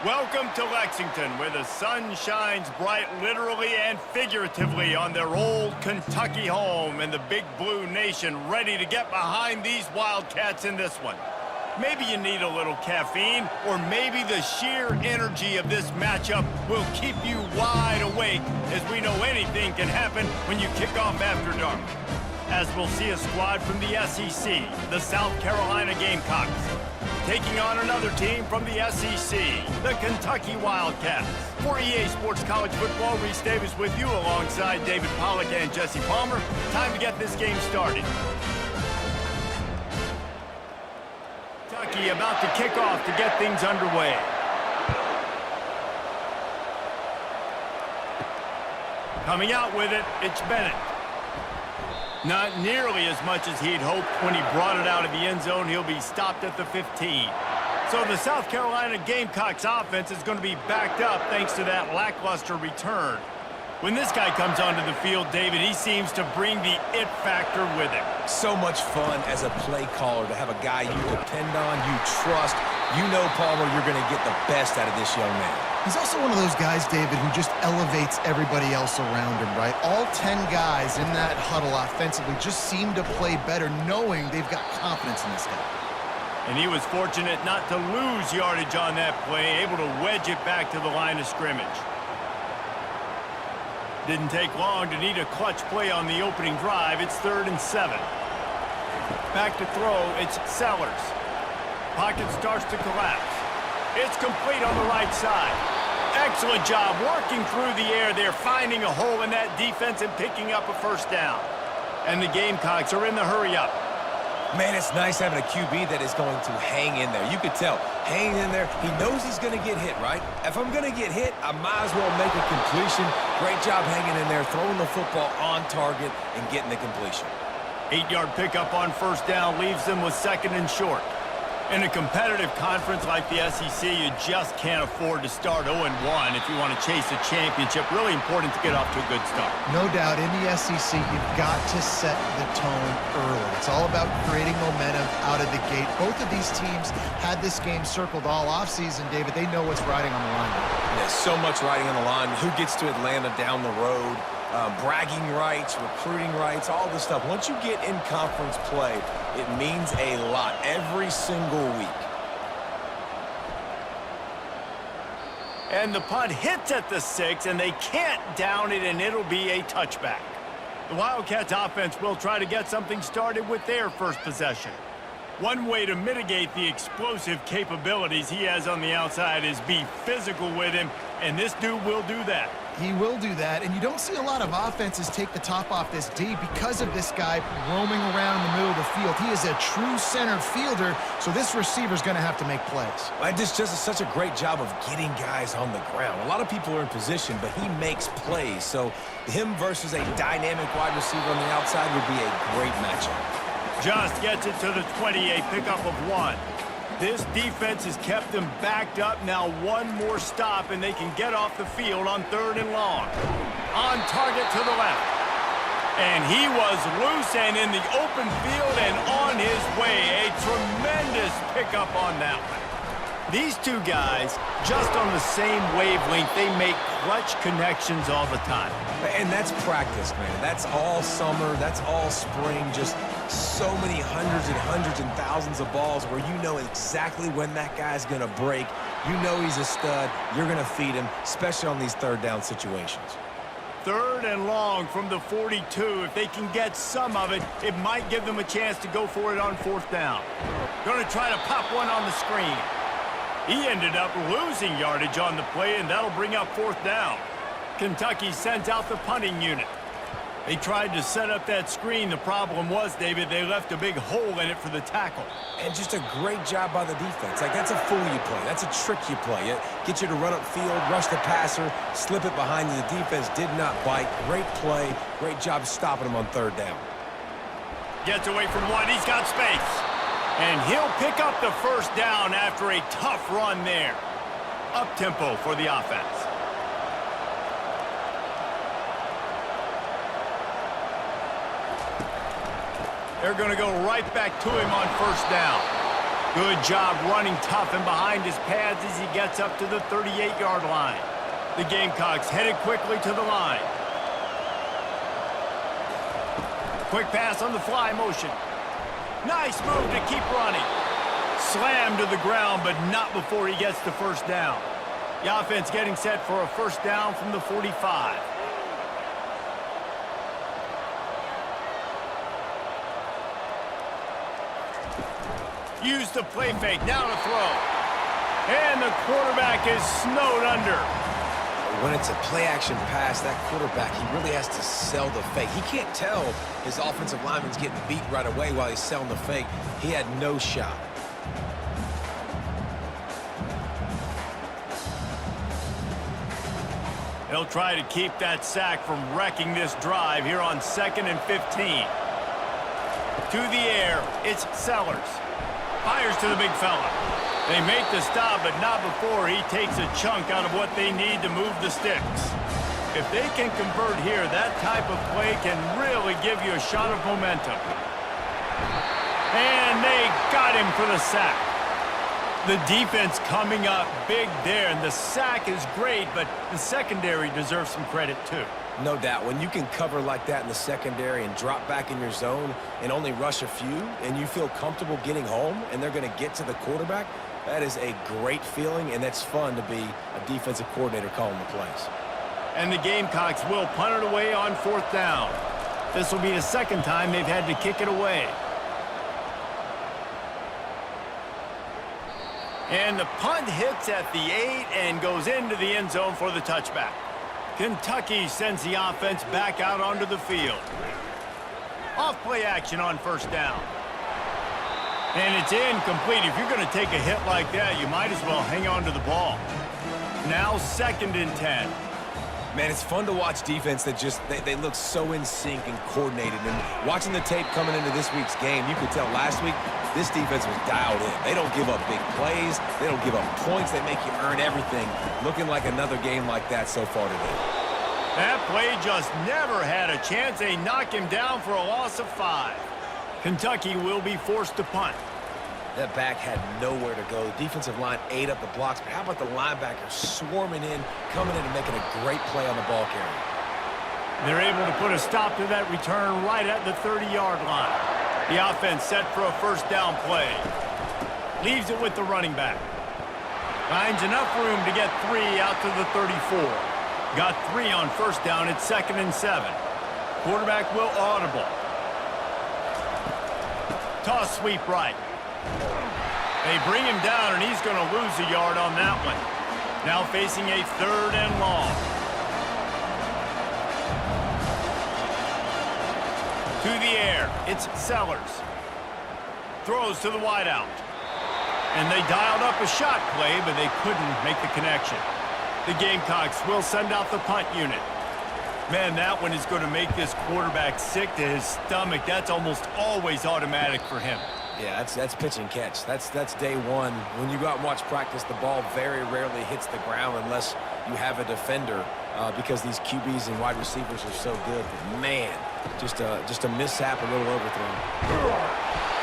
Welcome to Lexington, where the sun shines bright literally and figuratively on their old Kentucky home, and the Big Blue Nation ready to get behind these Wildcats in this one. Maybe you need a little caffeine, or maybe the sheer energy of this matchup will keep you wide awake, as we know anything can happen when you kick off after dark. As we'll see a squad from the SEC, the South Carolina Gamecocks, taking on another team from the SEC, the Kentucky Wildcats. For EA Sports College Football, Reese Davis with you alongside David Pollack and Jesse Palmer. Time to get this game started. Kentucky about to kick off to get things underway. Coming out with it, it's Bennett. Not nearly as much as he'd hoped when he brought it out of the end zone. He'll be stopped at the 15. So the South Carolina Gamecocks offense is going to be backed up thanks to that lackluster return. When this guy comes onto the field, David, he seems to bring the it factor with him. So much fun as a play caller to have a guy you depend on, you trust. You know, Palmer, you're going to get the best out of this young man. He's also one of those guys, David, who just elevates everybody else around him, right? All 10 guys in that huddle offensively just seem to play better knowing they've got confidence in this guy. And he was fortunate not to lose yardage on that play, able to wedge it back to the line of scrimmage. Didn't take long to need a clutch play on the opening drive. It's 3rd and 7. Back to throw, it's Sellers. Pocket starts to collapse. It's complete on the right side. Excellent job working through the air there, finding a hole in that defense and picking up a first down. And the Gamecocks are in the hurry-up. Man, it's nice having a QB that is going to hang in there. You could tell, hanging in there, he knows he's going to get hit, right? If I'm going to get hit, I might as well make a completion. Great job hanging in there, throwing the football on target and getting the completion. 8-yard pickup on first down leaves them with 2nd and short. In a competitive conference like the SEC, you just can't afford to start 0-1 if you want to chase a championship. Really important to get off to a good start. No doubt, in the SEC, you've got to set the tone early. It's all about creating momentum out of the gate. Both of these teams had this game circled all offseason, David. They know what's riding on the line. Yeah, so much riding on the line. Who gets to Atlanta down the road? Bragging rights, recruiting rights, all this stuff. Once you get in conference play, it means a lot every single week. And the punt hits at the 6, and they can't down it, and it'll be a touchback. The Wildcats offense will try to get something started with their first possession. One way to mitigate the explosive capabilities he has on the outside is be physical with him, and this dude will do that. He will do that, and you don't see a lot of offenses take the top off this D because of this guy roaming around in the middle of the field. He is a true center fielder, so this receiver's going to have to make plays. This just is such a great job of getting guys on the ground. A lot of people are in position, but he makes plays, so him versus a dynamic wide receiver on the outside would be a great matchup. Just gets it to the 28, pickup of 1. This defense has kept them backed up. Now one more stop, and they can get off the field on 3rd and long. On target to the left. And he was loose and in the open field and on his way. A tremendous pickup on that one. These two guys, just on the same wavelength, they make clutch connections all the time. And that's practice, man. That's all summer. That's all spring. Just so many hundreds and thousands of balls where you know exactly when that guy's going to break. You know he's a stud. You're going to feed him, especially on these 3rd down situations. 3rd and long from the 42. If they can get some of it, it might give them a chance to go for it on 4th down. Going to try to pop one on the screen. He ended up losing yardage on the play, and that'll bring up 4th down. Kentucky sends out the punting unit. They tried to set up that screen. The problem was, David, they left a big hole in it for the tackle. And just a great job by the defense. Like, that's a fool you play. That's a trick you play. It gets you to run up field, rush the passer, slip it behind you. The defense did not bite. Great play. Great job stopping him on 3rd down. Gets away from 1. He's got space. And he'll pick up the first down after a tough run there. Up-tempo for the offense. They're going to go right back to him on 1st down. Good job running tough and behind his pads as he gets up to the 38-yard line. The Gamecocks headed quickly to the line. Quick pass on the fly motion. Nice move to keep running. Slammed to the ground, but not before he gets the first down. The offense getting set for a first down from the 45. Use the play fake, now to throw. And the quarterback is snowed under. When it's a play-action pass, that quarterback, he really has to sell the fake. He can't tell his offensive lineman's getting beat right away while he's selling the fake. He had no shot. They'll try to keep that sack from wrecking this drive here on 2nd and 15. To the air, it's Sellers. Fires to the big fella. They make the stop, but not before he takes a chunk out of what they need to move the sticks. If they can convert here, that type of play can really give you a shot of momentum. And they got him for the sack. The defense coming up big there, and the sack is great, but the secondary deserves some credit too. No doubt. When you can cover like that in the secondary and drop back in your zone and only rush a few, and you feel comfortable getting home and they're going to get to the quarterback, that is a great feeling, and that's fun to be a defensive coordinator calling the plays. And the Gamecocks will punt it away on 4th down. This will be the second time they've had to kick it away. And the punt hits at the 8 and goes into the end zone for the touchback. Kentucky sends the offense back out onto the field. Off play action on 1st down. And it's incomplete. If you're going to take a hit like that, you might as well hang on to the ball. Now 2nd and 10. Man, it's fun to watch defense that just, they look so in sync and coordinated. And watching the tape coming into this week's game, you could tell last week this defense was dialed in. They don't give up big plays. They don't give up points. They make you earn everything. Looking like another game like that so far today. That play just never had a chance. They knock him down for a loss of 5. Kentucky will be forced to punt. That back had nowhere to go. The defensive line ate up the blocks, but how about the linebackers swarming in, coming in and making a great play on the ball carrier? They're able to put a stop to that return right at the 30-yard line. The offense set for a first down play. Leaves it with the running back. Finds enough room to get 3 out to the 34. Got 3 on first down at 2nd and 7. Quarterback will audible. Toss sweep right. They bring him down, and he's going to lose a yard on that one. Now facing a 3rd and long. To the air, it's Sellers. Throws to the wideout. And they dialed up a shot play, but they couldn't make the connection. The Gamecocks will send out the punt unit. Man, that one is going to make this quarterback sick to his stomach. That's almost always automatic for him. Yeah, that's pitch and catch. That's day one. When you go out and watch practice, the ball very rarely hits the ground unless you have a defender because these QBs and wide receivers are so good. But man, just a mishap, a little overthrown.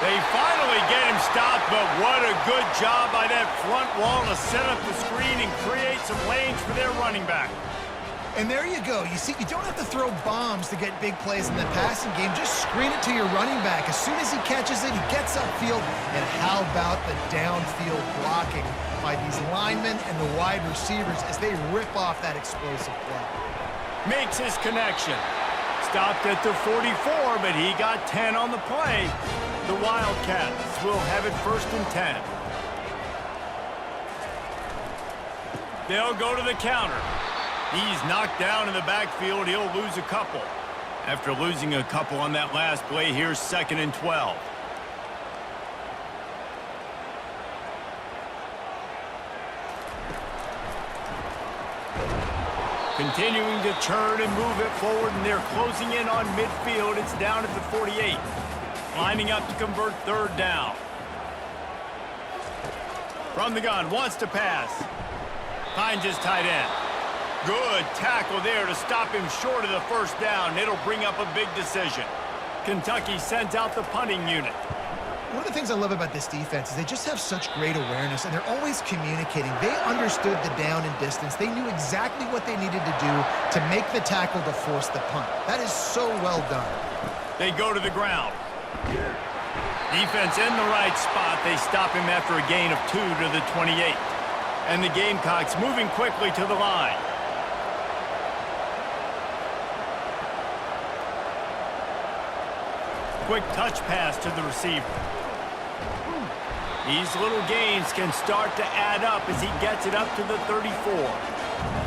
They finally get him stopped, but what a good job by that front wall to set up the screen and create some lanes for their running back. And there you go. You see, you don't have to throw bombs to get big plays in the passing game. Just screen it to your running back. As soon as he catches it, he gets upfield. And how about the downfield blocking by these linemen and the wide receivers as they rip off that explosive play? Makes his connection. Stopped at the 44, but he got 10 on the play. The Wildcats will have it 1st and 10. They'll go to the counter. He's knocked down in the backfield. He'll lose a couple. After losing a couple on that last play, here's 2nd and 12. Continuing to turn and move it forward, and they're closing in on midfield. It's down at the 48. Lining up to convert 3rd down. From the gun, wants to pass. Finds his tight end. Good tackle there to stop him short of the first down. It'll bring up a big decision. Kentucky sends out the punting unit. One of the things I love about this defense is they just have such great awareness, and they're always communicating. They understood the down and distance. They knew exactly what they needed to do to make the tackle to force the punt. That is so well done. They go to the ground. Defense in the right spot. They stop him after a gain of 2 to the 28. And the Gamecocks moving quickly to the line. Quick touch pass to the receiver. These little gains can start to add up as he gets it up to the 34.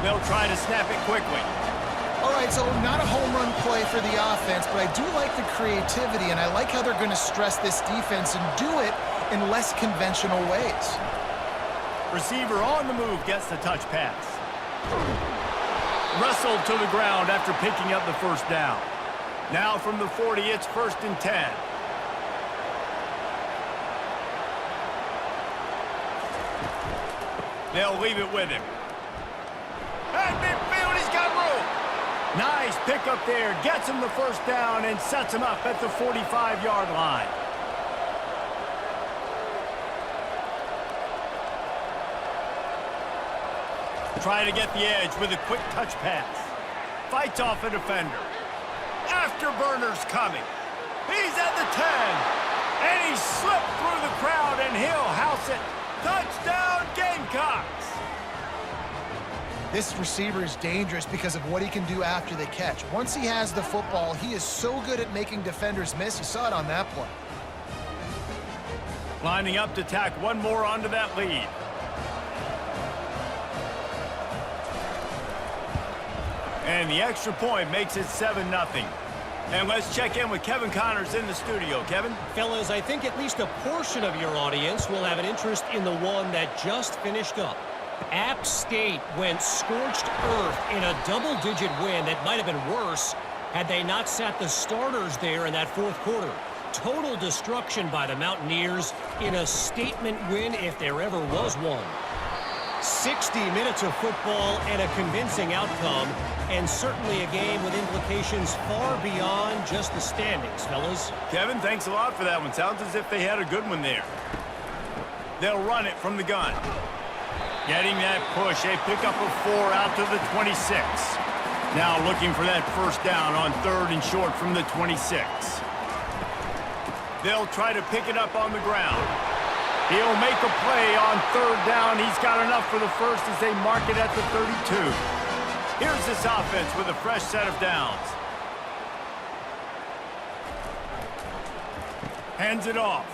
They'll try to snap it quickly. All right, so not a home run play for the offense, but I do like the creativity, and I like how they're going to stress this defense and do it in less conventional ways. Receiver on the move gets the touch pass. Wrestled to the ground after picking up the first down. Now from the 40, it's 1st and 10. They'll leave it with him. At midfield, he's got room. Nice pick up there. Gets him the first down and sets him up at the 45-yard line. Try to get the edge with a quick touch pass. Fights off a defender. Afterburner's coming. He's at the 10. And he slipped through the crowd, and he'll house it. Touchdown, Gamecocks! This receiver is dangerous because of what he can do after the catch. Once he has the football, he is so good at making defenders miss. You saw it on that play. Lining up to tack one more onto that lead. And the extra point makes it 7-0. And let's check in with Kevin Connors in the studio. Kevin? Fellas, I think at least a portion of your audience will have an interest in the one that just finished up. App State went scorched earth in a double-digit win that might have been worse had they not sat the starters there in that fourth quarter. Total destruction by the Mountaineers in a statement win if there ever was one. 60 minutes of football and a convincing outcome, and certainly a game with implications far beyond just the standings, fellas. Kevin, thanks a lot for that one. Sounds as if they had a good one there. They'll run it from the gun. Getting that push, a pickup of 4 out to the 26. Now looking for that first down on 3rd and short from the 26. They'll try to pick it up on the ground. He'll make a play on 3rd down. He's got enough for the first as they mark it at the 32. Here's this offense with a fresh set of downs. Hands it off.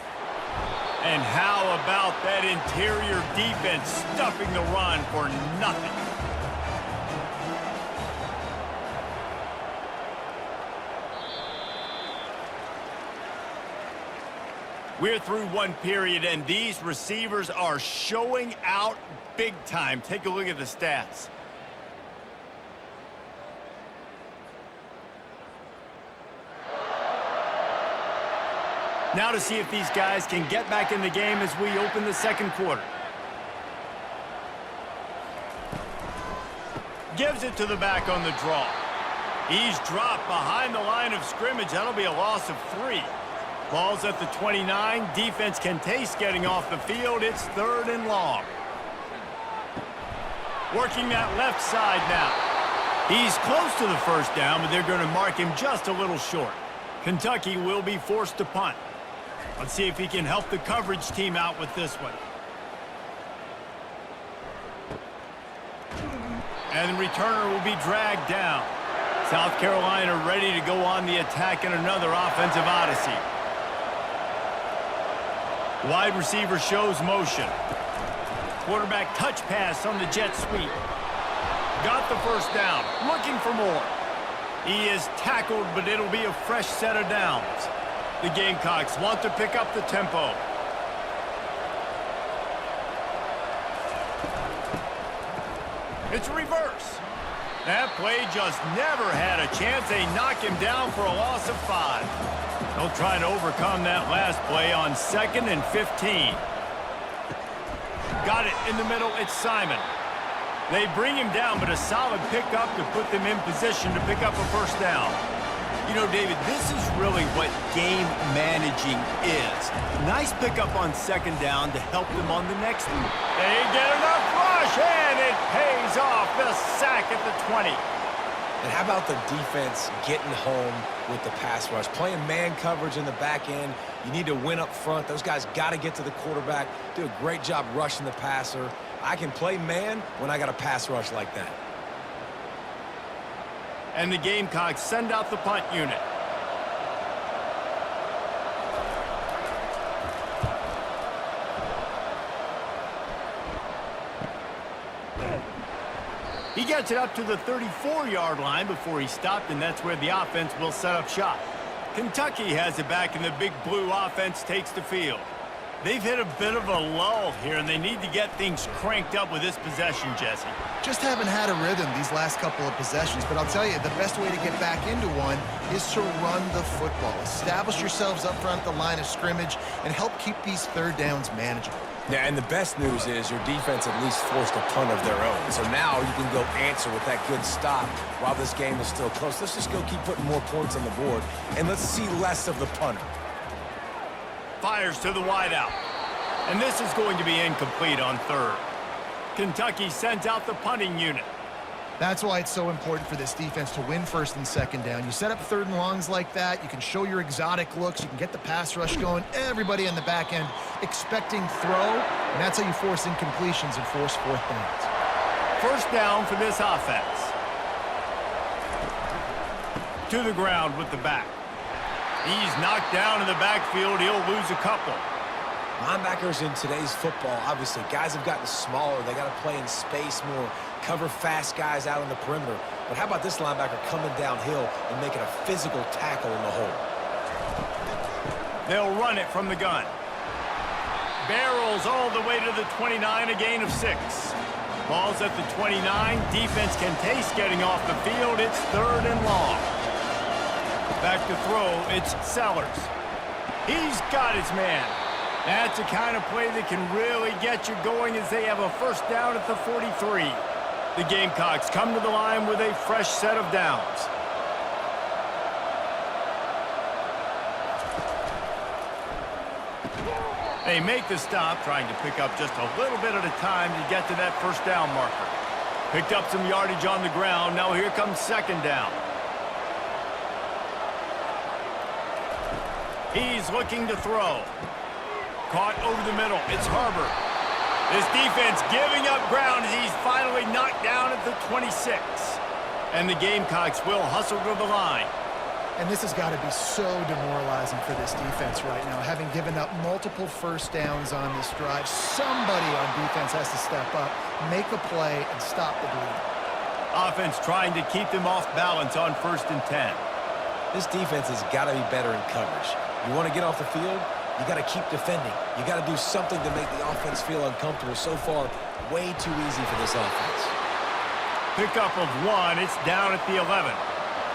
And how about that interior defense stuffing the run for nothing? We're through one period, and these receivers are showing out big time. Take a look at the stats. Now to see if these guys can get back in the game as we open the second quarter. Gives it to the back on the draw. He's dropped behind the line of scrimmage. That'll be a loss of 3. Ball's at the 29. Defense can taste getting off the field. It's 3rd and long. Working that left side now. He's close to the first down, but they're going to mark him just a little short. Kentucky will be forced to punt. Let's see if he can help the coverage team out with this one. And the returner will be dragged down. South Carolina ready to go on the attack in another offensive odyssey. Wide receiver shows motion. Quarterback touch pass on the jet sweep. Got the first down. Looking for more. He is tackled, but it'll be a fresh set of downs. The Gamecocks want to pick up the tempo. It's reverse. That play just never had a chance. They knock him down for a loss of 5. They'll try to overcome that last play on 2nd and 15. Got it in the middle. It's Simon. They bring him down, but a solid pickup to put them in position to pick up a first down. You know, David, this is really what game managing is. Nice pickup on second down to help them on the next move. They get enough rush, and it pays off. The sack at the 20. And how about the defense getting home with the pass rush? Playing man coverage in the back end. You need to win up front. Those guys got to get to the quarterback. Do a great job rushing the passer. I can play man when I got a pass rush like that. And the Gamecocks send out the punt unit. He gets it up to the 34-yard line before he stopped, and that's where the offense will set up shop. Kentucky has it back, and the Big Blue offense takes the field. They've hit a bit of a lull here, and they need to get things cranked up with this possession, Jesse. Just haven't had a rhythm these last couple of possessions, but I'll tell you, the best way to get back into one is to run the football. Establish yourselves up front at the line of scrimmage and help keep these third downs manageable. Yeah, and the best news is your defense at least forced a punt of their own. So now you can go answer with that good stop while this game is still close. Let's just go keep putting more points on the board, and let's see less of the punter. Fires to the wideout. And this is going to be incomplete on third. Kentucky sends out the punting unit. That's why it's so important for this defense to win first and second down. You set up third and longs like that, you can show your exotic looks, you can get the pass rush going, everybody on the back end expecting throw, and that's how you force incompletions and force fourth downs. First down for this offense. To the ground with the back. He's knocked down in the backfield. He'll lose a couple. Linebackers in today's football, obviously, guys have gotten smaller. They got to play in space more, cover fast guys out on the perimeter. But how about this linebacker coming downhill and making a physical tackle in the hole? They'll run it from the gun. Barrels all the way to the 29, a gain of 6. Ball's at the 29. Defense can taste getting off the field. It's third and long. Back to throw, it's Sellers. He's got his man. That's the kind of play that can really get you going as they have a first down at the 43. The Gamecocks come to the line with a fresh set of downs. They make the stop, trying to pick up just a little bit at a time to get to that first down marker. Picked up some yardage on the ground. Now here comes second down. He's looking to throw. Caught over the middle. It's Harbor. This defense giving up ground as he's finally knocked down at the 26. And the Gamecocks will hustle to the line. And this has got to be so demoralizing for this defense right now. Having given up multiple first downs on this drive, somebody on defense has to step up, make a play, and stop the bleed. Offense trying to keep them off balance on 1st and 10. This defense has got to be better in coverage. You want to get off the field? You got to keep defending. You got to do something to make the offense feel uncomfortable. So far, way too easy for this offense. Pickup of 1. It's down at the 11.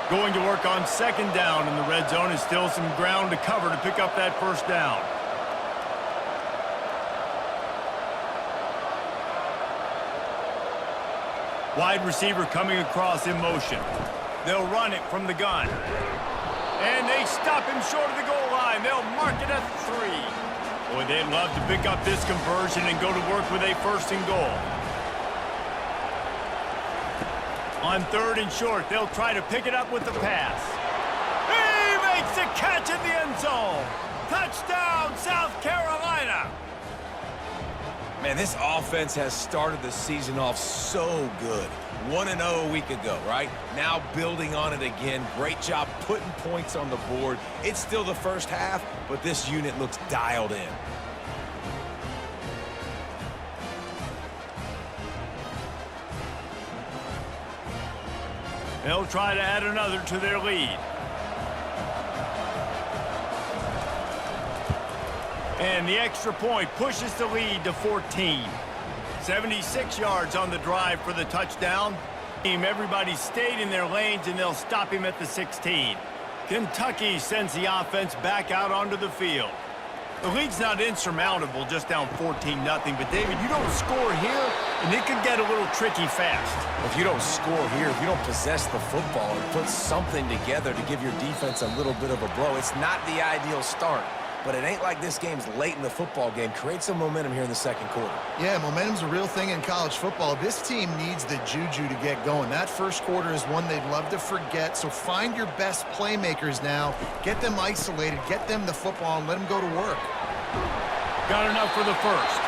Going to work on second down in the red zone. Is still some ground to cover to pick up that first down. Wide receiver coming across in motion. They'll run it from the gun. And they stop him short of the goal line. They'll mark it at 3. Boy, they'd love to pick up this conversion and go to work with a first and goal. On 3rd and short, they'll try to pick it up with the pass. He makes the catch in the end zone. Touchdown, South Carolina. Man, this offense has started the season off so good. 1-0 a week ago, right? Now building on it again. Great job putting points on the board. It's still the first half, but this unit looks dialed in. They'll try to add another to their lead. And the extra point pushes the lead to 14. 76 yards on the drive for the touchdown. Everybody stayed in their lanes, and they'll stop him at the 16. Kentucky sends the offense back out onto the field. The lead's not insurmountable, just down 14-0. But, David, you don't score here, and it could get a little tricky fast. If you don't score here, if you don't possess the football and put something together to give your defense a little bit of a blow, it's not the ideal start. But it ain't like this game's late in the football game. Create some momentum here in the second quarter. Yeah, momentum's a real thing in college football. This team needs the juju to get going. That first quarter is one they'd love to forget, so find your best playmakers now. Get them isolated, get them the football, and let them go to work. Got enough for the first.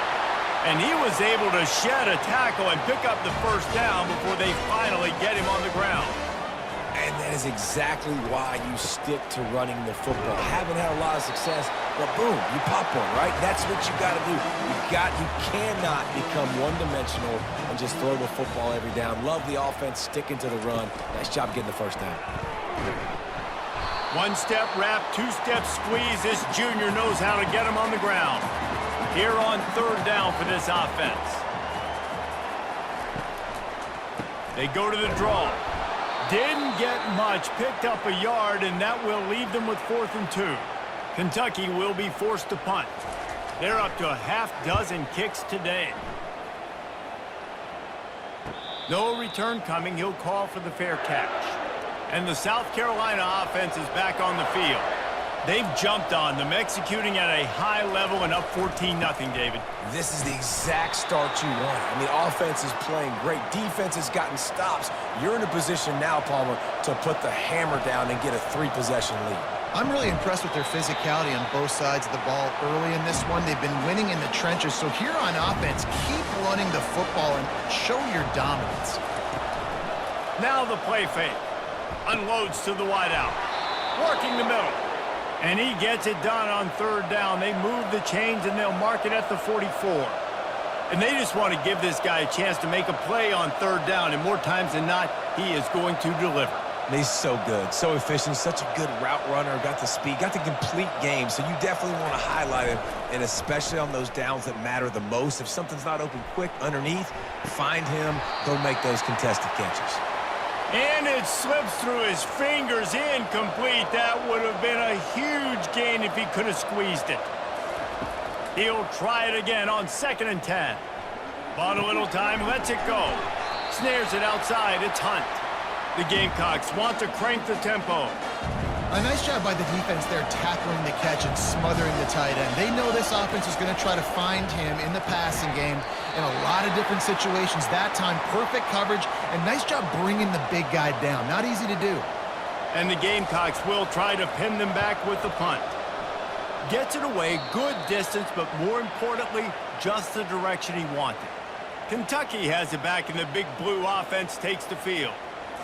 And he was able to shed a tackle and pick up the first down before they finally get him on the ground. And that is exactly why you stick to running the football. Haven't had a lot of success, but boom, you pop one, right? That's what you got to do. You cannot become one-dimensional and just throw the football every down. Love the offense, sticking to the run. Nice job getting the first down. One-step wrap, two-step squeeze. This junior knows how to get him on the ground. Here on third down for this offense. They go to the draw. Didn't get much, picked up a yard, and that will leave them with 4th and 2. Kentucky will be forced to punt. They're up to a half-dozen kicks today. No return coming. He'll call for the fair catch. And the South Carolina offense is back on the field. They've jumped on them, executing at a high level and up 14-0, David. This is the exact start you want. I mean, offense is playing great. Defense has gotten stops. You're in a position now, Palmer, to put the hammer down and get a 3-possession lead. I'm really impressed with their physicality on both sides of the ball early in this one. They've been winning in the trenches. So here on offense, keep running the football and show your dominance. Now the play fake. Unloads to the wideout. Working the middle. And he gets it done on third down. They move the chains, and they'll mark it at the 44. And they just want to give this guy a chance to make a play on third down, and more times than not, he is going to deliver. He's so good, so efficient, such a good route runner, got the speed, got the complete game, so you definitely want to highlight him, and especially on those downs that matter the most. If something's not open quick underneath, find him, he'll make those contested catches. And it slips through his fingers, incomplete. That would have been a huge gain if he could have squeezed it. He'll try it again on 2nd and 10. Bought a little time, lets it go. Snares it outside, it's Hunt. The Gamecocks want to crank the tempo. A nice job by the defense there tackling the catch and smothering the tight end. They know this offense is going to try to find him in the passing game in a lot of different situations. That time, perfect coverage, and nice job bringing the big guy down. Not easy to do. And the Gamecocks will try to pin them back with the punt. Gets it away, good distance, but more importantly, just the direction he wanted. Kentucky has it back, and the big blue offense takes the field.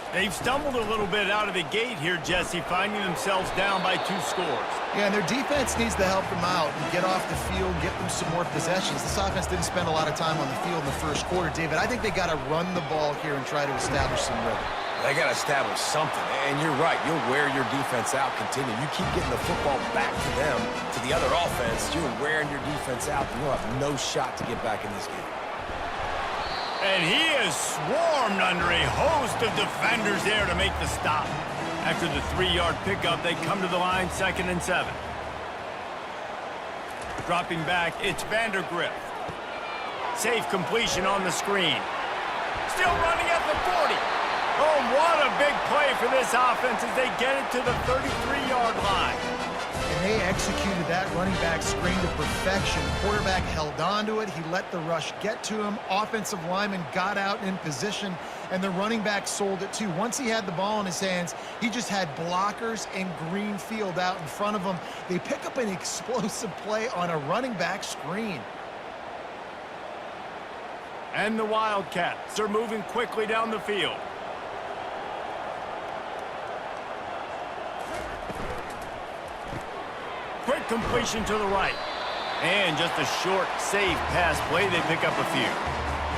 They've stumbled a little bit out of the gate here, Jesse, finding themselves down by 2 scores. Yeah, and their defense needs to help them out and get off the field, get them some more possessions. This offense didn't spend a lot of time on the field in the first quarter, David. I think they got to run the ball here and try to establish some rhythm. They got to establish something, and you're right. You'll wear your defense out, continue. You keep getting the football back to them, to the other offense, you're wearing your defense out, and you'll have no shot to get back in this game. And he is swarmed under a host of defenders there to make the stop. After the 3-yard pickup, they come to the line, 2nd and 7. Dropping back, it's Vandergriff. Safe completion on the screen. Still running at the 40. Oh, what a big play for this offense as they get it to the 33-yard line. And they executed that running back screen to perfection. Quarterback held on to it. He let the rush get to him. Offensive lineman got out in position, and the running back sold it too. Once he had the ball in his hands, he just had blockers and green field out in front of him. They pick up an explosive play on a running back screen. And the Wildcats are moving quickly down the field. Quick completion to the right. And just a short, safe pass play. They pick up a few.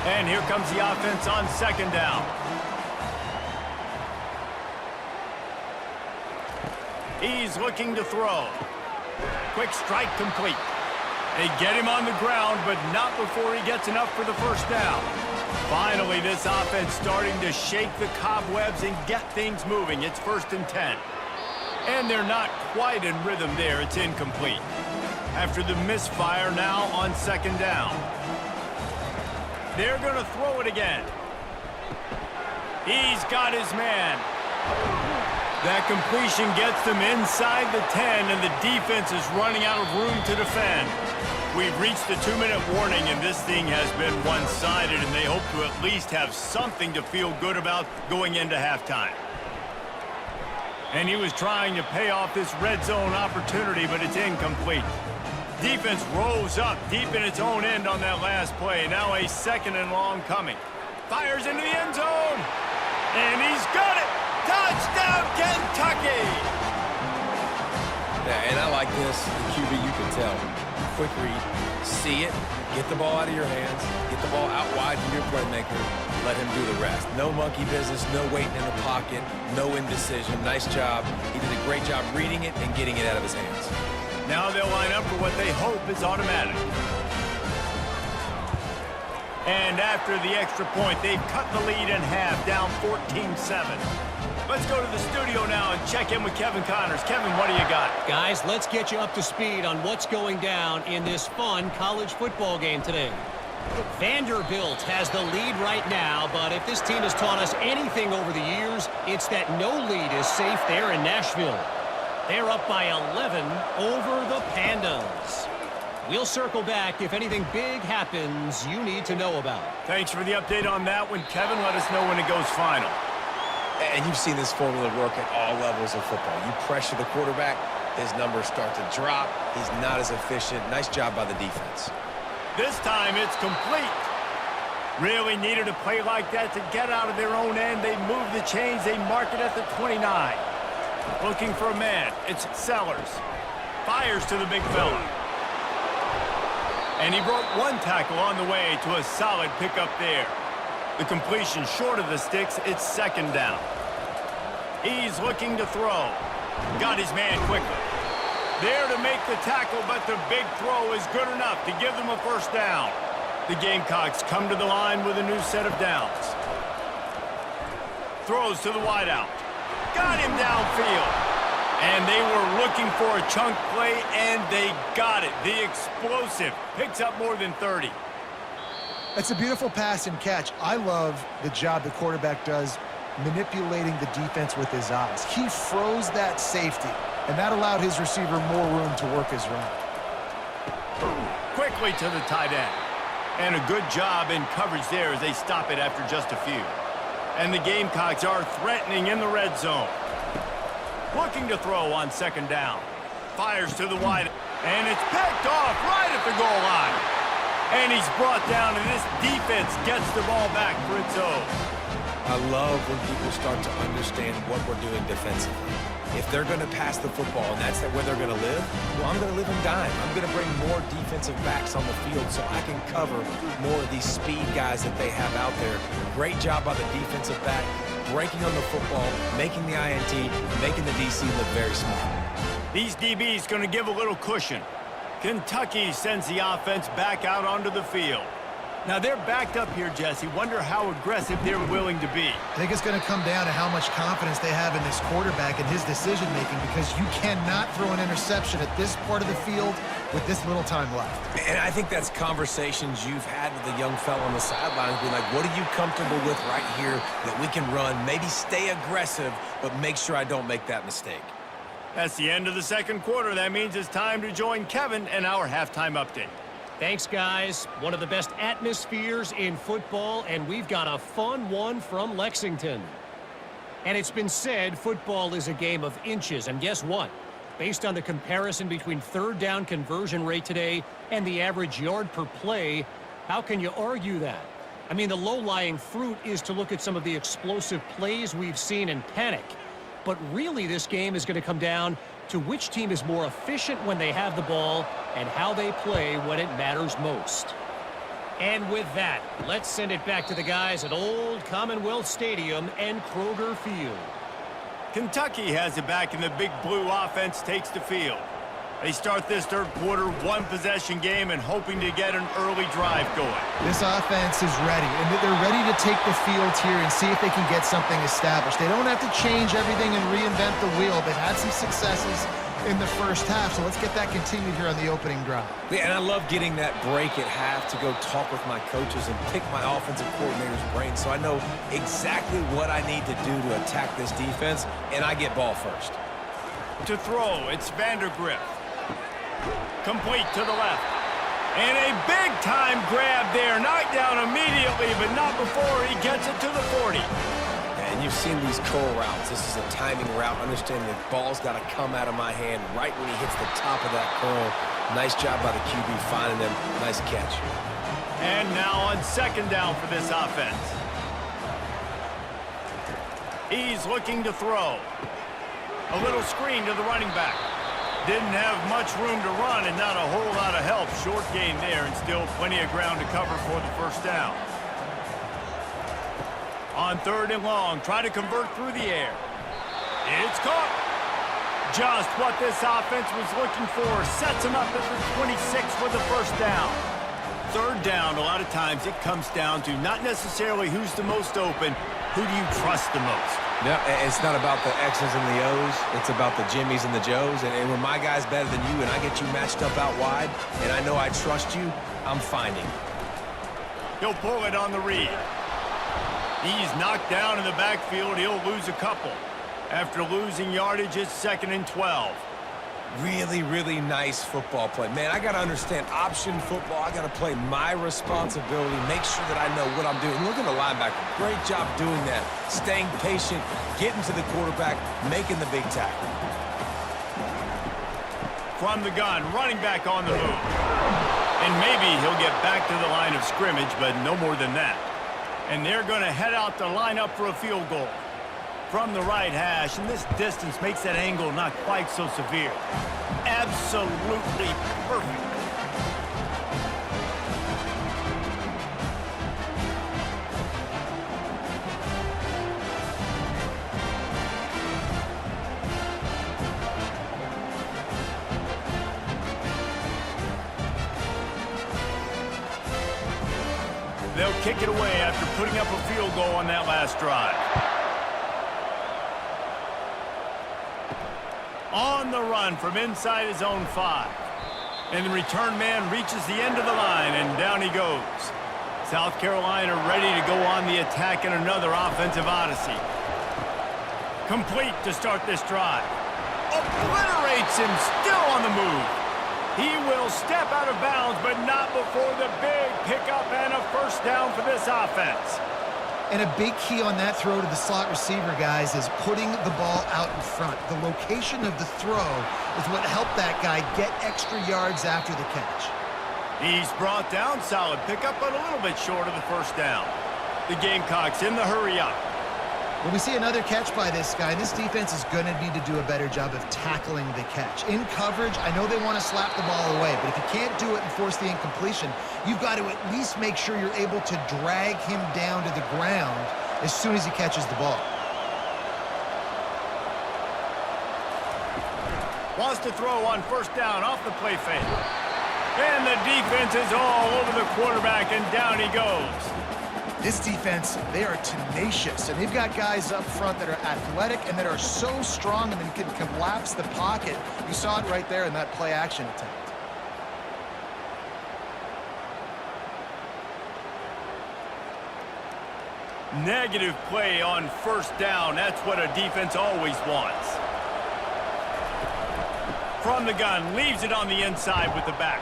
And here comes the offense on 2nd down. He's looking to throw. Quick strike complete. They get him on the ground, but not before he gets enough for the first down. Finally, this offense starting to shake the cobwebs and get things moving. It's 1st and 10. And they're not quite in rhythm there. It's incomplete. After the misfire, now on 2nd down. They're going to throw it again. He's got his man. That completion gets them inside the 10, and the defense is running out of room to defend. We've reached the 2-minute warning, and this thing has been one-sided, and they hope to at least have something to feel good about going into halftime. And he was trying to pay off this red zone opportunity, but it's incomplete. Defense rose up deep in its own end on that last play. Now a 2nd and long coming. Fires into the end zone. And he's got it. Touchdown, Kentucky. Yeah, and I like this. The QB, you can tell. Quick read. See it. Get the ball out of your hands. Get the ball out wide to your playmaker. Let him do the rest. No monkey business. No waiting in the pocket. No indecision. Nice job. He did a great job reading it and getting it out of his hands. Now they'll line up for what they hope is automatic. And after the extra point, they've cut the lead in half, down 14-7. Let's go to the studio now and check in with Kevin Connors. Kevin, what do you got? Guys, let's get you up to speed on what's going down in this fun college football game today. Vanderbilt has the lead right now, but if this team has taught us anything over the years, it's that no lead is safe there in Nashville. They're up by 11 over the Pandas. We'll circle back if anything big happens you need to know about. Thanks for the update on that one, Kevin. Let us know when it goes final. And you've seen this formula work at all levels of football. You pressure the quarterback, his numbers start to drop. He's not as efficient. Nice job by the defense. This time it's complete. Really needed a play like that to get out of their own end. They move the chains. They mark it at the 29. Looking for a man. It's Sellers. Fires to the big fella. And he broke one tackle on the way to a solid pickup there. The completion short of the sticks. It's 2nd down. He's looking to throw. Got his man quickly. There to make the tackle, but the big throw is good enough to give them a 1st down. The Gamecocks come to the line with a new set of downs. Throws to the wideout. Got him downfield. And they were looking for a chunk play, and they got it. The explosive picks up more than 30. It's a beautiful pass and catch. I love the job the quarterback does manipulating the defense with his eyes. He froze that safety, and that allowed his receiver more room to work his route. Quickly to the tight end. And a good job in coverage there as they stop it after just a few. And the Gamecocks are threatening in the red zone. Looking to throw on 2nd down. Fires to the wide. And it's picked off right at the goal line. And he's brought down, and this defense gets the ball back for its own. I love when people start to understand what we're doing defensively. If they're going to pass the football and that's where they're going to live, well, I'm going to live and dime. I'm going to bring more defensive backs on the field so I can cover more of these speed guys that they have out there. Great job by the defensive back, breaking on the football, making the INT, making the DC look very smart. These DBs going to give a little cushion. Kentucky sends the offense back out onto the field. Now they're backed up here, Jesse. Wonder how aggressive they're willing to be. I think it's going to come down to how much confidence they have in this quarterback and his decision-making, because you cannot throw an interception at this part of the field with this little time left. And I think that's conversations you've had with the young fella on the sidelines, being like, what are you comfortable with right here that we can run? Maybe stay aggressive, but make sure I don't make that mistake. That's the end of the 2nd quarter. That means it's time to join Kevin and our halftime update. Thanks, guys. One of the best atmospheres in football, and we've got a fun one from Lexington. And it's been said football is a game of inches, and guess what? Based on the comparison between 3rd down conversion rate today and the average yard per play, how can you argue that? I mean, the low-lying fruit is to look at some of the explosive plays we've seen in panic. But really, this game is going to come down to which team is more efficient when they have the ball and how they play when it matters most. And with that, let's send it back to the guys at Old Commonwealth Stadium and Kroger Field. Kentucky has it back, and the Big Blue offense takes the field. They start this 3rd quarter, 1-possession game, and hoping to get an early drive going. This offense is ready, and they're ready to take the field here and see if they can get something established. They don't have to change everything and reinvent the wheel. They've had some successes. in the first half. So let's get that continued here on the opening drive. Yeah, and I love getting that break at half to go talk with my coaches and pick my offensive coordinator's brain so I know exactly what I need to do to attack this defense, and I get ball first. To throw, it's Vandergrift. Complete to the left. And a big-time grab there. Knocked down immediately, but not before he gets it to the 40. And you've seen these curl routes. This is a timing route. Understanding the ball's got to come out of my hand right when he hits the top of that curl. Nice job by the QB finding them. Nice catch. And now on second down for this offense. He's looking to throw. A little screen to the running back. Didn't have much room to run and not a whole lot of help. Short gain there and still plenty of ground to cover for the first down. On third and long, try to convert through the air. It's caught. Just what this offense was looking for. Sets him up at the 26 for the first down. Third down, a lot of times it comes down to not necessarily who's the most open, who do you trust the most? No, it's not about the X's and the O's. It's about the Jimmies and the Joes. And when my guy's better than you and I get you matched up out wide and I know I trust you, I'm finding. He'll pull it on the read. He's knocked down in the backfield. He'll lose a couple. After losing yardage, it's 2nd and 12. Really, really nice football play. Man, I got to understand option football. I got to play my responsibility, make sure that I know what I'm doing. Look at the linebacker. Great job doing that. Staying patient, getting to the quarterback, making the big tackle. From the gun, running back on the move. And maybe he'll get back to the line of scrimmage, but no more than that. And they're going to head out to line up for a field goal. From the right hash, and this distance makes that angle not quite so severe. Absolutely perfect. They'll kick it away after putting up a field goal on that last drive. On the run from inside his own 5. And the return man reaches the end of the line, and down he goes. South Carolina ready to go on the attack in another offensive odyssey. Complete to start this drive. Obliterates him, still on the move. He will step out of bounds, but not before the big pickup and a first down for this offense. And a big key on that throw to the slot receiver, guys, is putting the ball out in front. The location of the throw is what helped that guy get extra yards after the catch. He's brought down, solid pickup, but a little bit short of the first down. The Gamecocks in the hurry up. When we see another catch by this guy, this defense is going to need to do a better job of tackling the catch. In coverage, I know they want to slap the ball away, but if you can't do it and force the incompletion, you've got to at least make sure you're able to drag him down to the ground as soon as he catches the ball. Wants to throw on first down off the play fake. And the defense is all over the quarterback, and down he goes. This defense, they are tenacious, and they've got guys up front that are athletic and that are so strong and can collapse the pocket. You saw it right there in that play-action attempt. Negative play on first down. That's what a defense always wants. From the gun, leaves it on the inside with the back.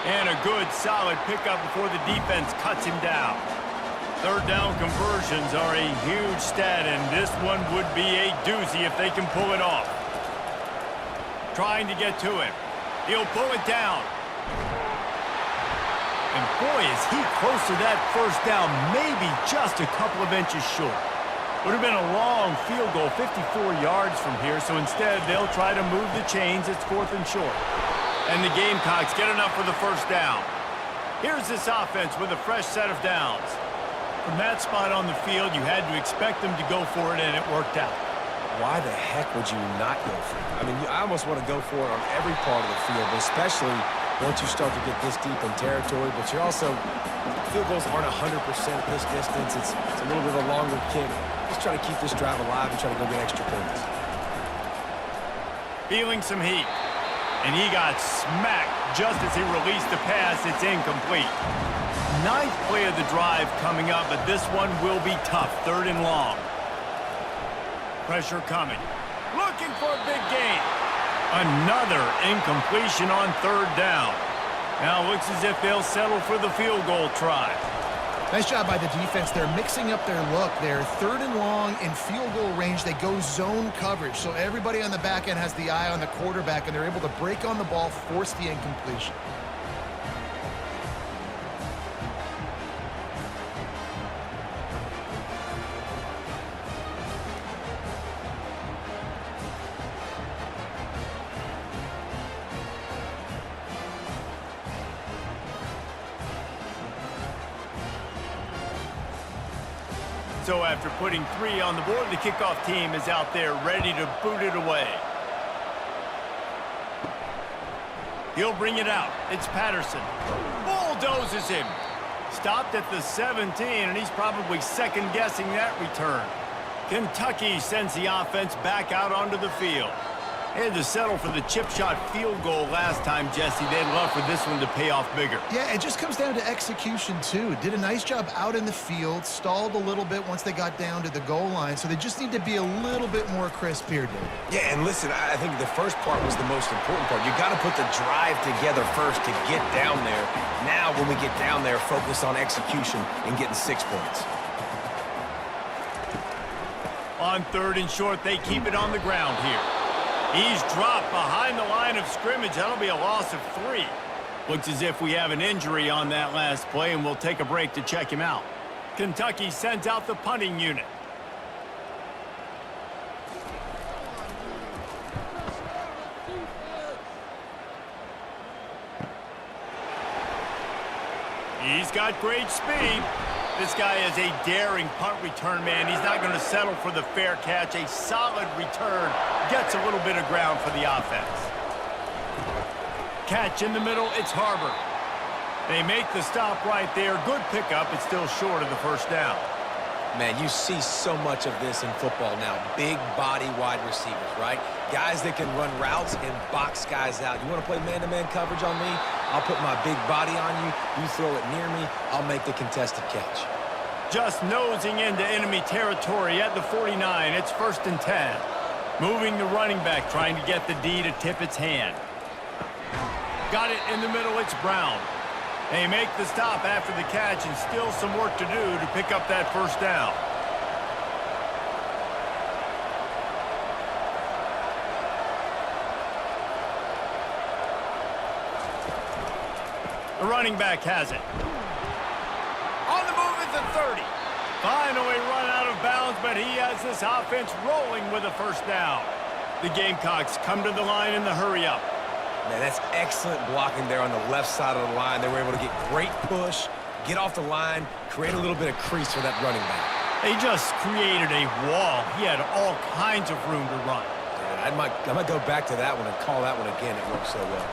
And a good, solid pickup before the defense cuts him down. Third down conversions are a huge stat, and this one would be a doozy if they can pull it off. Trying to get to him. He'll pull it down. And boy, is he close to that first down, maybe just a couple of inches short. Would have been a long field goal, 54 yards from here, so instead they'll try to move the chains. It's 4th and short. And the Gamecocks get enough for the first down. Here's this offense with a fresh set of downs. From that spot on the field, you had to expect them to go for it, and it worked out. Why the heck would you not go for it? I mean, I almost want to go for it on every part of the field, but especially once you start to get this deep in territory. But you're also, field goals aren't 100% at this distance. It's a little bit of a longer kick. Just try to keep this drive alive and try to go get extra points. feeling some heat. And he got smacked just as he released the pass. It's incomplete. Ninth play of the drive coming up, but this one will be tough. 3rd and long. Pressure coming. Looking for a big gain. Another incompletion on 3rd down. Now it looks as if they'll settle for the field goal try. Nice job by the defense. They're mixing up their look. They're 3rd and long in field goal range. They go zone coverage. So everybody on the back end has the eye on the quarterback, and they're able to break on the ball, force the incompletion. So after putting 3 on the board, the kickoff team is out there ready to boot it away. He'll bring it out. It's Patterson. Bulldozes him. Stopped at the 17, and he's probably second-guessing that return. Kentucky sends the offense back out onto the field. They had to settle for the chip shot field goal last time, Jesse. They'd love for this one to pay off bigger. Yeah, it just comes down to execution, too. Did a nice job out in the field, stalled a little bit once they got down to the goal line, so they just need to be a little bit more crisp here, Dave. Yeah, and listen, I think the first part was the most important part. You got to put the drive together first to get down there. Now, when we get down there, focus on execution and getting 6 points. On 3rd and short, they keep it on the ground here. He's dropped behind the line of scrimmage. That'll be a loss of 3. Looks as if we have an injury on that last play, and we'll take a break to check him out. Kentucky sends out the punting unit. He's got great speed. This guy is a daring punt return man. He's not going to settle for the fair catch. A solid return. Gets a little bit of ground for the offense. Catch in the middle. It's Harbor. They make the stop right there. Good pickup. It's still short of the 1st down. Man, you see so much of this in football now. Big body wide receivers, right? Guys that can run routes and box guys out. You want to play man-to-man coverage on me? I'll put my big body on you. You throw it near me, I'll make the contested catch. Just nosing into enemy territory at the 49. It's 1st and 10. Moving the running back, trying to get the D to tip its hand. Got it in the middle. It's Brown. They make the stop after the catch, and still some work to do to pick up that 1st down. The running back has it. On the move at the 30. Finally run out of bounds, but he has this offense rolling with a 1st down. The Gamecocks come to the line in the hurry-up. Man, that's excellent blocking there on the left side of the line. They were able to get great push, get off the line, create a little bit of crease for that running back. They just created a wall. He had all kinds of room to run. Yeah, I might go back to that one and call that one again. It worked so well.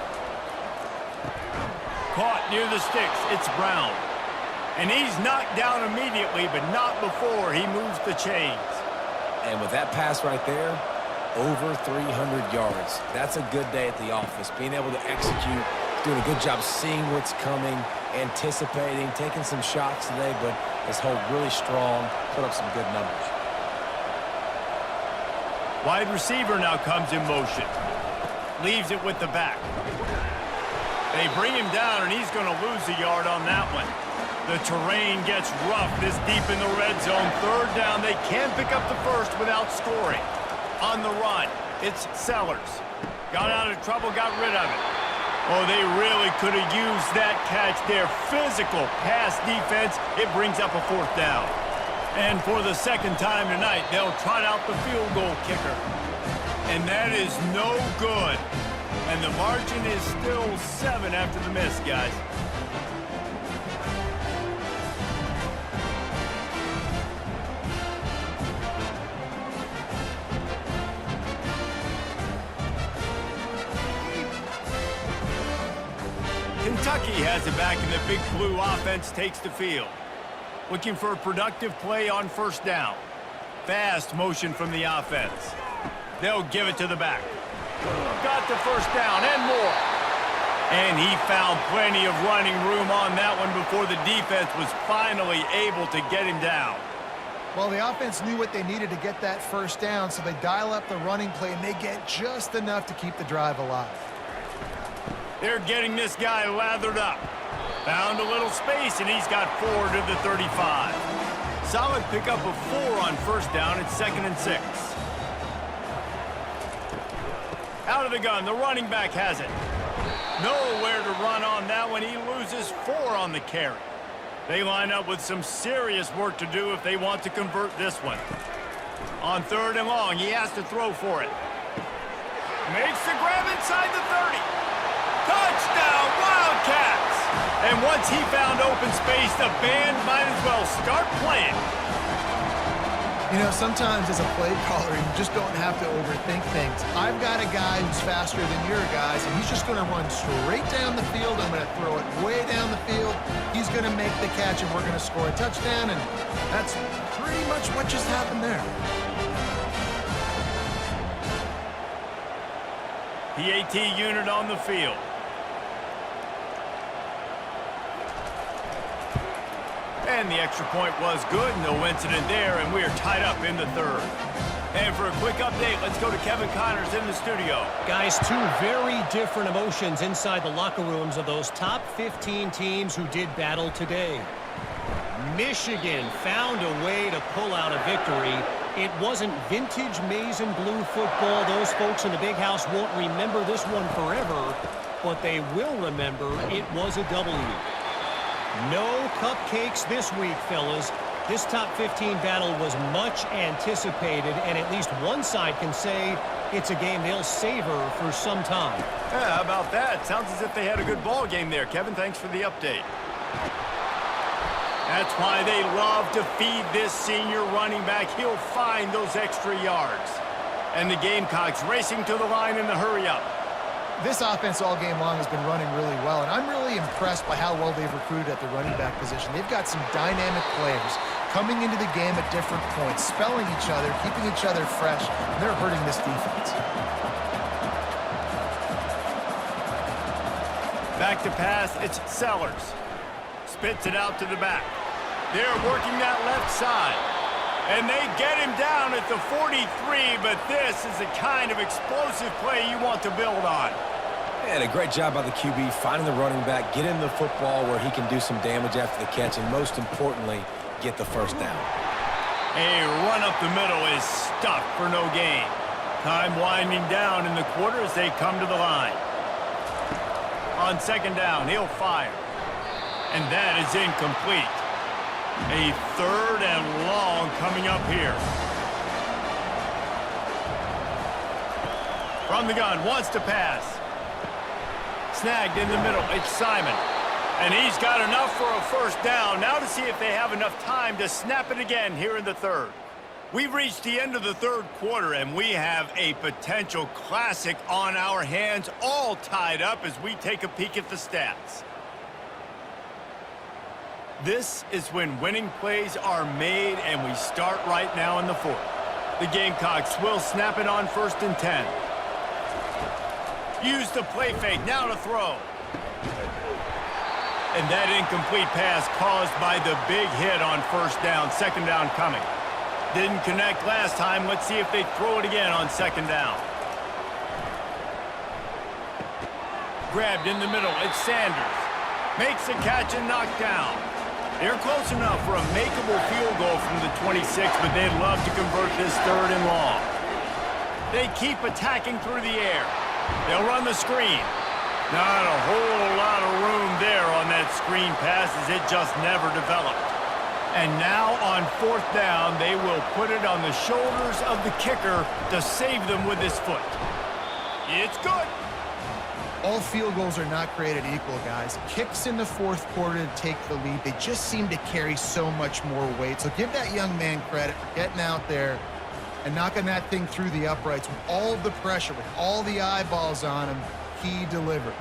Caught near the sticks. It's Brown. And he's knocked down immediately, but not before he moves the chains. And with that pass right there, over 300 yards. That's a good day at the office. Being able to execute, doing a good job seeing what's coming, anticipating, taking some shots today, but his hold really strong, put up some good numbers. Wide receiver now comes in motion. Leaves it with the back. They bring him down, and he's going to lose a yard on that one. The terrain gets rough this deep in the red zone. 3rd down. They can't pick up the 1st without scoring. On the run, it's Sellers. Got out of trouble, got rid of it. Oh, they really could have used that catch there. Physical pass defense. It brings up a 4th down. And for the 2nd time tonight, they'll trot out the field goal kicker. And that is no good. And the margin is still 7 after the miss, guys. Kentucky has it back, and the Big Blue offense takes the field. Looking for a productive play on 1st down. Fast motion from the offense. They'll give it to the back. Got the first down and more. And he found plenty of running room on that one before the defense was finally able to get him down. Well, the offense knew what they needed to get that first down, so they dial up the running play, and they get just enough to keep the drive alive. They're getting this guy lathered up. Found a little space, and he's got 4 to the 35. Solid pickup of 4 on first down. It's 2nd and 6. Out of the gun, the running back has it. Nowhere to run on that one. He loses 4 on the carry. They line up with some serious work to do if they want to convert this one. On 3rd and long, he has to throw for it. Makes the grab inside the 30. Touchdown, Wildcats! And once he found open space, the band might as well start playing. You know, sometimes as a play caller, you just don't have to overthink things. I've got a guy who's faster than your guys, and he's just going to run straight down the field. I'm going to throw it way down the field. He's going to make the catch, and we're going to score a touchdown, and that's pretty much what just happened there. PAT unit on the field. And the extra point was good. No incident there, and we are tied up in the 3rd. And for a quick update, let's go to Kevin Connors in the studio. Guys, 2 very different emotions inside the locker rooms of those top 15 teams who did battle today. Michigan found a way to pull out a victory. It wasn't vintage maize and blue football. Those folks in the big house won't remember this one forever, but they will remember it was a W. No cupcakes this week, fellas. This top 15 battle was much anticipated, and at least one side can say it's a game they'll savor for some time. Yeah, how about that? Sounds as if they had a good ball game there. Kevin, thanks for the update. That's why they love to feed this senior running back. He'll find those extra yards. And the Gamecocks racing to the line in the hurry-up. This offense all game long has been running really well, and I'm really impressed by how well they've recruited at the running back position. They've got some dynamic players coming into the game at different points, spelling each other, keeping each other fresh, and they're hurting this defense. Back to pass, it's Sellers. Spits it out to the back. They're working that left side. And they get him down at the 43, but this is the kind of explosive play you want to build on. And a great job by the QB, finding the running back, get him the football where he can do some damage after the catch, and most importantly, get the first down. A run up the middle is stuffed for no gain. Time winding down in the quarter as they come to the line. On 2nd down, he'll fire. And that is incomplete. A 3rd and long coming up here. From the gun, wants to pass. Snagged in the middle, it's Simon. And he's got enough for a first down. Now to see if they have enough time to snap it again here in the 3rd. We've reached the end of the 3rd quarter, and we have a potential classic on our hands, all tied up as we take a peek at the stats. This is when winning plays are made, and we start right now in the 4th. The Gamecocks will snap it on 1st and 10. Use the play fake, now to throw. And that incomplete pass caused by the big hit on 1st down, 2nd down coming. Didn't connect last time. Let's see if they throw it again on 2nd down. Grabbed in the middle, it's Sanders. Makes the catch and knocked down. They're close enough for a makeable field goal from the 26, but they'd love to convert this 3rd and long. They keep attacking through the air. They'll run the screen. Not a whole lot of room there on that screen pass as it just never developed. And now on 4th down, they will put it on the shoulders of the kicker to save them with his foot. It's good. All field goals are not created equal, guys. Kicks in the 4th quarter to take the lead. They just seem to carry so much more weight. So give that young man credit for getting out there and knocking that thing through the uprights with all of the pressure, with all the eyeballs on him. He delivered.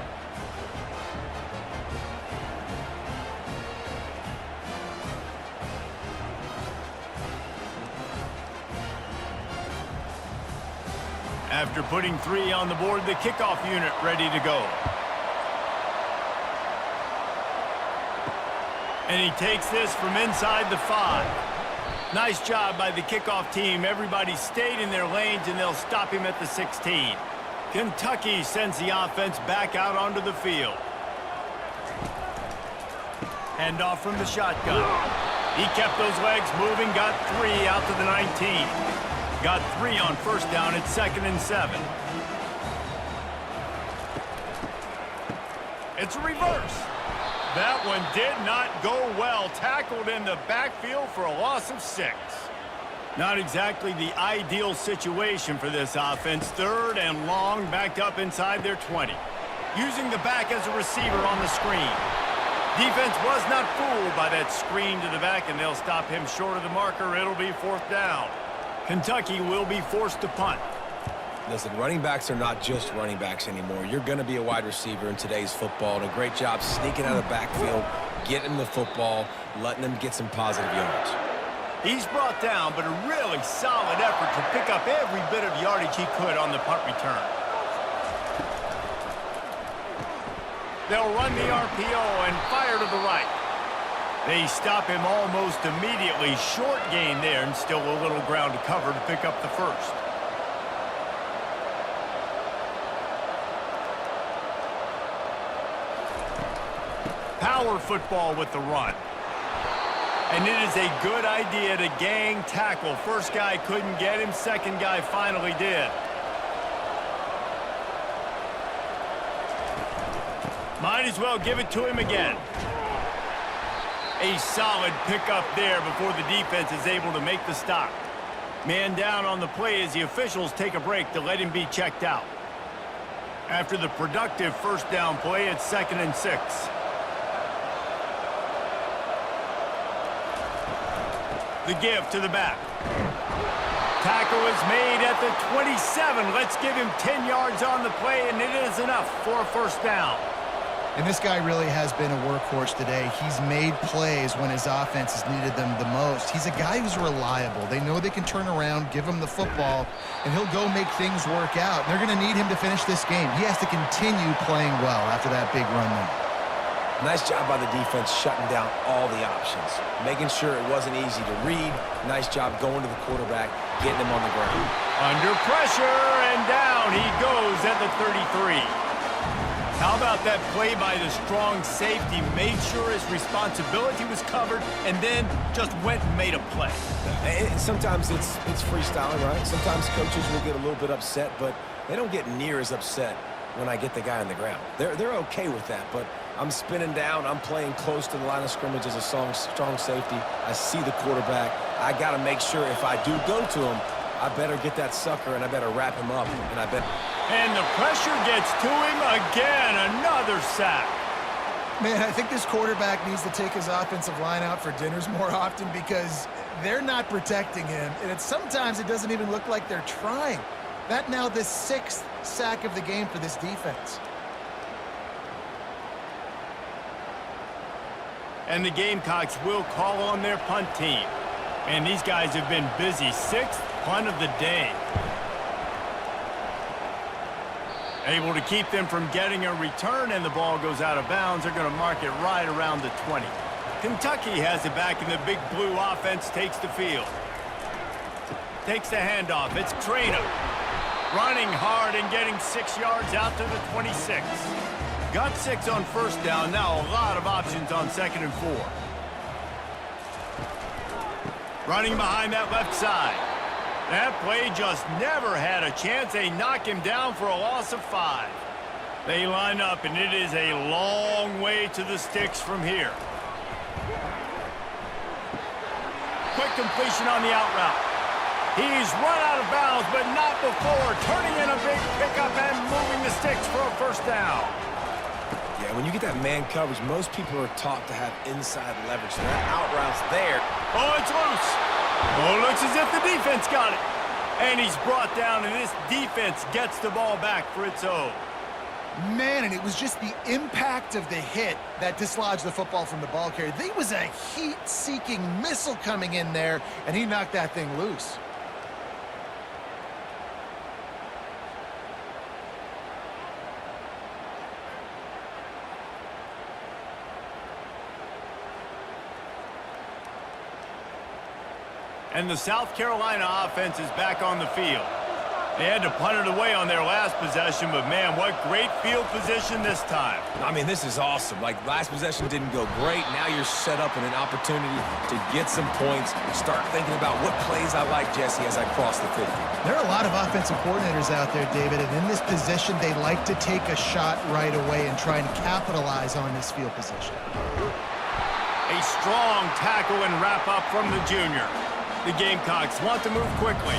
After putting 3 on the board, the kickoff unit ready to go. And he takes this from inside the 5. Nice job by the kickoff team. Everybody stayed in their lanes, and they'll stop him at the 16. Kentucky sends the offense back out onto the field. Hand off from the shotgun. He kept those legs moving, got 3 out to the 19. Got 3 on first down at 2nd and 7. It's a reverse. That one did not go well. Tackled in the backfield for a loss of 6. Not exactly the ideal situation for this offense. 3rd and long, backed up inside their 20. Using the back as a receiver on the screen. Defense was not fooled by that screen to the back, and they'll stop him short of the marker. It'll be 4th down. Kentucky will be forced to punt. Listen, running backs are not just running backs anymore. You're going to be a wide receiver in today's football. And a great job sneaking out of the backfield, getting the football, letting them get some positive yards. He's brought down, but a really solid effort to pick up every bit of yardage he could on the punt return. They'll run the RPO and fire to the right. They stop him almost immediately. Short gain there, and still a little ground to cover to pick up the first. Power football with the run. And it is a good idea to gang tackle. First guy couldn't get him. Second guy finally did. Might as well give it to him again. A solid pickup there before the defense is able to make the stop. Man down on the play as the officials take a break to let him be checked out. After the productive first down play, it's 2nd and 6. The give to the back. Tackle is made at the 27. Let's give him 10 yards on the play, and it is enough for a first down. And this guy really has been a workhorse today. He's made plays when his offense has needed them the most. He's a guy who's reliable. They know they can turn around, give him the football, and he'll go make things work out. They're going to need him to finish this game. He has to continue playing well after that big run there. Nice job by the defense shutting down all the options, making sure it wasn't easy to read. Nice job going to the quarterback, getting him on the ground. Under pressure, and down he goes at the 33. How about that play by the strong safety? Made sure his responsibility was covered and then just went and made a play. Sometimes it's freestyling, right? Sometimes coaches will get a little bit upset, but they don't get near as upset when I get the guy on the ground. They're okay with that, but I'm spinning down. I'm playing close to the line of scrimmage as a strong safety. I see the quarterback. I got to make sure if I do go to him, I better get that sucker and I better wrap him up. And the pressure gets to him again. Another sack. Man, I think this quarterback needs to take his offensive line out for dinners more often because they're not protecting him. And sometimes it doesn't even look like they're trying. That now the 6th sack of the game for this defense. And the Gamecocks will call on their punt team. And these guys have been busy. 6th punt of the day. Able to keep them from getting a return, and the ball goes out of bounds. They're going to mark it right around the 20. Kentucky has it back, and the big blue offense takes the field. Takes the handoff. It's Trainer. Running hard and getting 6 yards out to the 26. Got 6 on first down. Now a lot of options on 2nd and 4. Running behind that left side. That play just never had a chance. They knock him down for a loss of 5. They line up, and it is a long way to the sticks from here. Quick completion on the out route. He's run out of bounds, but not before. Turning in a big pickup and moving the sticks for a first down. Yeah, when you get that man coverage, most people are taught to have inside leverage. So that out route's there. Oh, it's loose. Oh, looks as if the defense got it. And he's brought down, and this defense gets the ball back for its own. Man, and it was just the impact of the hit that dislodged the football from the ball carrier. There was a heat-seeking missile coming in there, and he knocked that thing loose. And the South Carolina offense is back on the field. They had to punt it away on their last possession, but man, what great field position this time. I mean, this is awesome. Like, last possession didn't go great. Now you're set up in an opportunity to get some points. Start thinking about what plays I like, Jesse, as I cross the 50. There are a lot of offensive coordinators out there, David, and in this position, they like to take a shot right away and try and capitalize on this field position. A strong tackle and wrap up from the junior. The Gamecocks want to move quickly.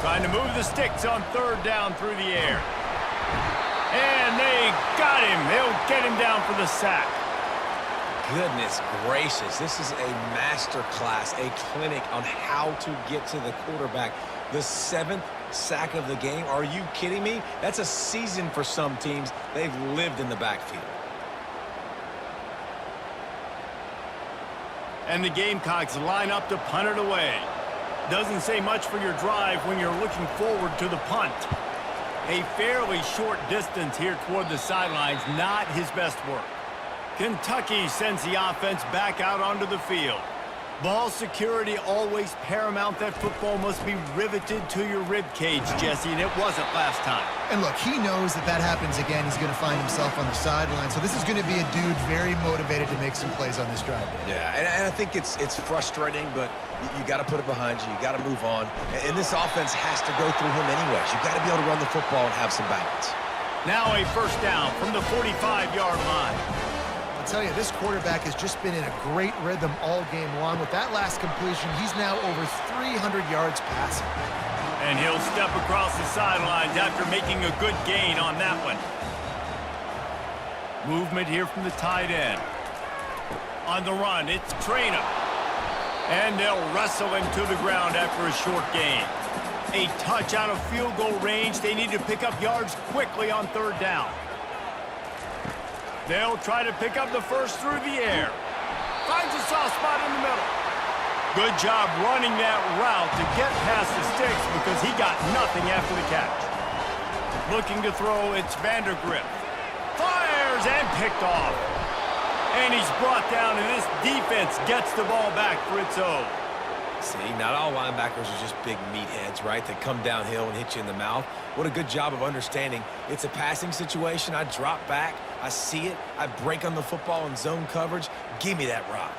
Trying to move the sticks on third down through the air. And they got him. They'll get him down for the sack. Goodness gracious, this is a master class, a clinic on how to get to the quarterback. The 7th sack of the game. Are you kidding me? That's a season for some teams. They've lived in the backfield. And the Gamecocks line up to punt it away. Doesn't say much for your drive when you're looking forward to the punt. A fairly short distance here toward the sidelines, not his best work. Kentucky sends the offense back out onto the field. Ball security always paramount. That football must be riveted to your rib cage, Jesse, and it wasn't last time. And look, he knows that happens again. He's going to find himself on the sideline. So this is going to be a dude very motivated to make some plays on this drive. Yeah, and I think it's frustrating, but you got to put it behind you. You got to move on. And this offense has to go through him anyways. You got to be able to run the football and have some balance. Now a first down from the 45-yard line. I'll tell you, this quarterback has just been in a great rhythm all game long. With that last completion, he's now over 300 yards passing. And he'll step across the sidelines after making a good gain on that one. Movement here from the tight end. On the run, it's Traynor. And they'll wrestle him to the ground after a short gain. A touch out of field goal range. They need to pick up yards quickly on third down. They'll try to pick up the first through the air. Finds a soft spot in the middle. Good job running that route to get past the sticks because he got nothing after the catch. Looking to throw, it's Vandergrift. Fires and picked off. And he's brought down, and this defense gets the ball back for its own. See, not all linebackers are just big meatheads, right, that come downhill and hit you in the mouth. What a good job of understanding. It's a passing situation. I drop back. I see it. I break on the football in zone coverage. Give me that rock.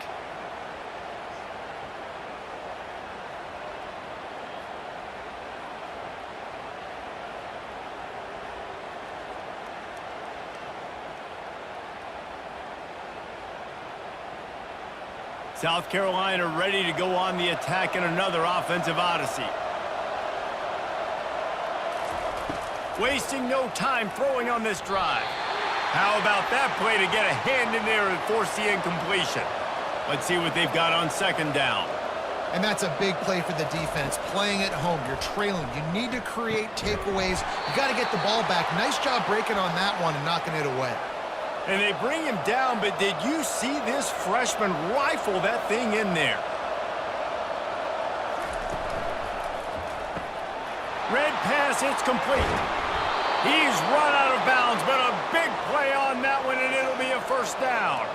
South Carolina ready to go on the attack in another offensive odyssey. Wasting no time throwing on this drive. How about that play to get a hand in there and force the incompletion? Let's see what they've got on second down. And that's a big play for the defense. Playing at home, you're trailing. You need to create takeaways. You got to get the ball back. Nice job breaking on that one and knocking it away. And they bring him down, but did you see this freshman rifle that thing in there? Red pass, it's complete. He's run out of bounds, but a big play on that one, and it'll be a first down.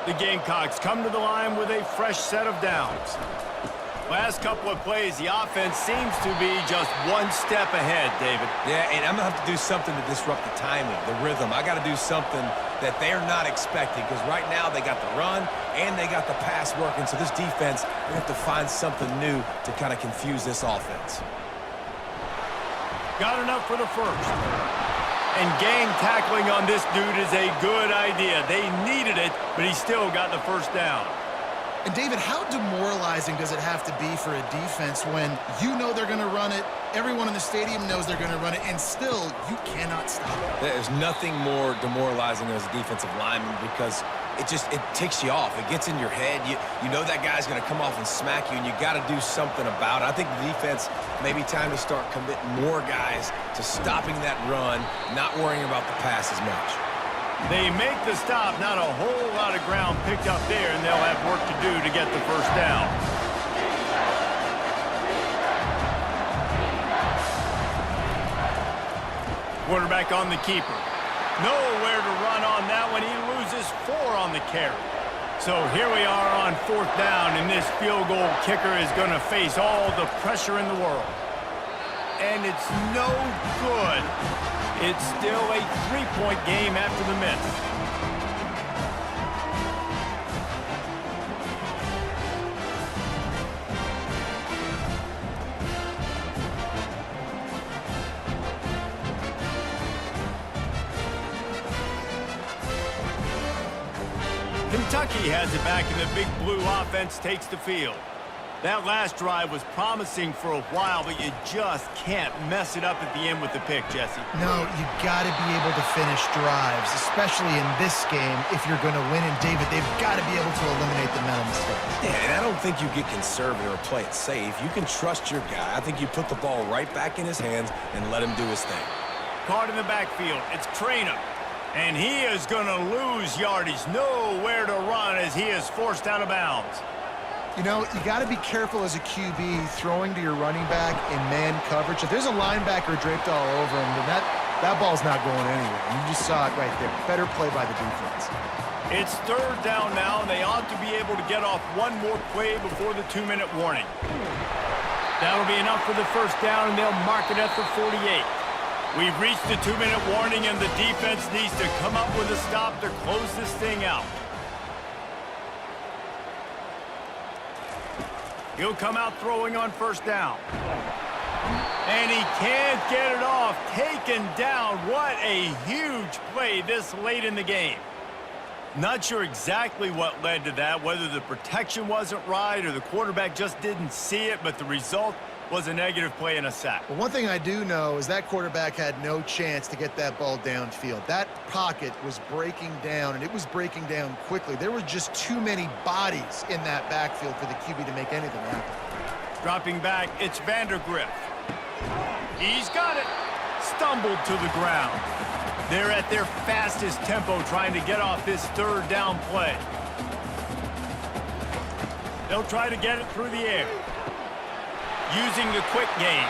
The Gamecocks come to the line with a fresh set of downs. Last couple of plays, the offense seems to be just one step ahead, David. Yeah, and I'm going to have to do something to disrupt the timing, the rhythm. I got to do something that they're not expecting because right now they got the run and they got the pass working. So this defense, they have to find something new to kind of confuse this offense. Got enough for the first. And gang tackling on this dude is a good idea. They needed it, but he still got the first down. And, David, how demoralizing does it have to be for a defense when you know they're going to run it, everyone in the stadium knows they're going to run it, and still you cannot stop it? There's nothing more demoralizing as a defensive lineman because it ticks you off. It gets in your head. You know that guy's going to come off and smack you, and you got to do something about it. I think the defense may be time to start committing more guys to stopping that run, not worrying about the pass as much. They make the stop, not a whole lot of ground picked up there, and they'll have work to do to get the first down. Quarterback on the keeper. Nowhere to run on that one. He loses 4 on the carry. So here we are on 4th down, and this field goal kicker is going to face all the pressure in the world. And it's no good. It's still a 3-point game after the miss. Kentucky has it back, and the big blue offense takes the field. That last drive was promising for a while, but you just can't mess it up at the end with the pick, Jesse. No, you got to be able to finish drives, especially in this game if you're going to win. And, David, they've got to be able to eliminate the mental mistakes. Yeah, and I don't think you get conservative or play it safe. You can trust your guy. I think you put the ball right back in his hands and let him do his thing. Caught in the backfield. It's Trainer. And he is going to lose yardage. Nowhere to run as he is forced out of bounds. You know, you got to be careful as a QB throwing to your running back in man coverage. If there's a linebacker draped all over him, then that ball's not going anywhere. You just saw it right there. Better play by the defense. It's 3rd down now, and they ought to be able to get off one more play before the 2-minute warning. That'll be enough for the 1st down, and they'll mark it at the 48. We've reached the 2-minute warning, and the defense needs to come up with a stop to close this thing out. He'll come out throwing on 1st down. And he can't get it off. Taken down. What a huge play this late in the game. Not sure exactly what led to that, whether the protection wasn't right or the quarterback just didn't see it, but the result was a negative play and a sack. Well, one thing I do know is that quarterback had no chance to get that ball downfield. That pocket was breaking down, and it was breaking down quickly. There were just too many bodies in that backfield for the QB to make anything happen. Dropping back, it's Vandergriff. He's got it. Stumbled to the ground. They're at their fastest tempo trying to get off this 3rd down play. They'll try to get it through the air. Using the quick game.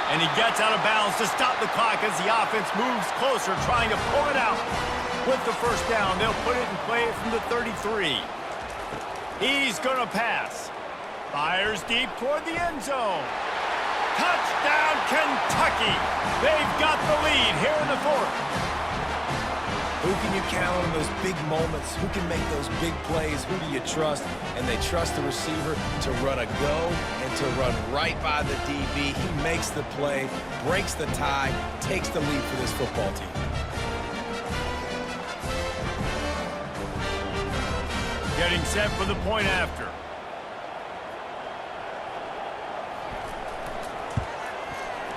And he gets out of bounds to stop the clock as the offense moves closer, trying to pull it out. With the 1st down, they'll put it and play it from the 33. He's going to pass. Fires deep toward the end zone. Touchdown, Kentucky! They've got the lead here in the 4th. Who can you count on those big moments? Who can make those big plays? Who do you trust? And they trust the receiver to run a go and to run right by the DB. He makes the play, breaks the tie, takes the lead for this football team. Getting set for the point after.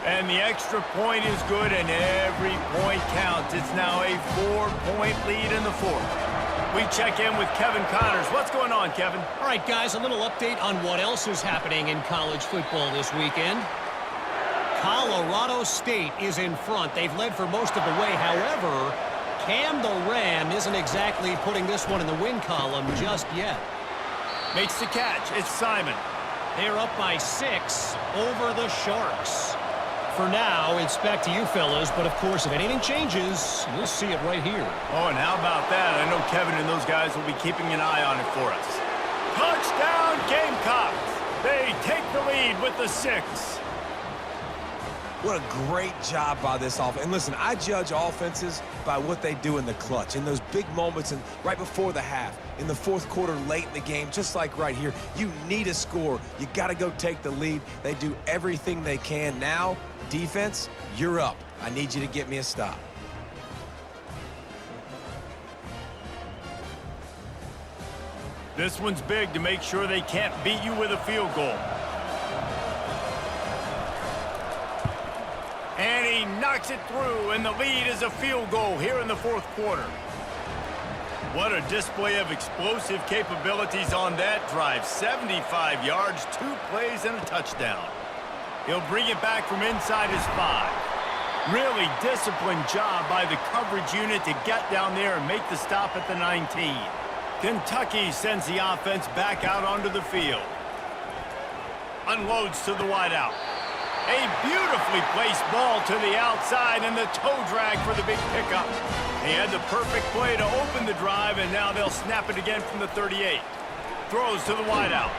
And the extra point is good, and every point counts. It's now a 4-point lead in the 4th. We check in with Kevin Connors. What's going on, Kevin? All right, guys, a little update on what else is happening in college football this weekend. Colorado State is in front. They've led for most of the way. However, Cam the Ram isn't exactly putting this one in the win column just yet. Makes the catch. It's Simon. They're up by 6 over the Sharks. For now, it's back to you fellas, but of course, if anything changes, you'll see it right here. Oh, and how about that? I know Kevin and those guys will be keeping an eye on it for us. Touchdown, Gamecocks! They take the lead with the 6. What a great job by this offense. And listen, I judge offenses by what they do in the clutch, in those big moments and right before the half, in the 4th quarter, late in the game, just like right here. You need a score. You got to go take the lead. They do everything they can. Now, defense, you're up. I need you to get me a stop. This one's big to make sure they can't beat you with a field goal. And he knocks it through, and the lead is a field goal here in the 4th quarter. What a display of explosive capabilities on that drive. 75 yards, 2 plays, and a touchdown. He'll bring it back from inside his 5. Really disciplined job by the coverage unit to get down there and make the stop at the 19. Kentucky sends the offense back out onto the field. Unloads to the wideout. A beautifully placed ball to the outside and the toe drag for the big pickup. He had the perfect play to open the drive, and now they'll snap it again from the 38. Throws to the wideout.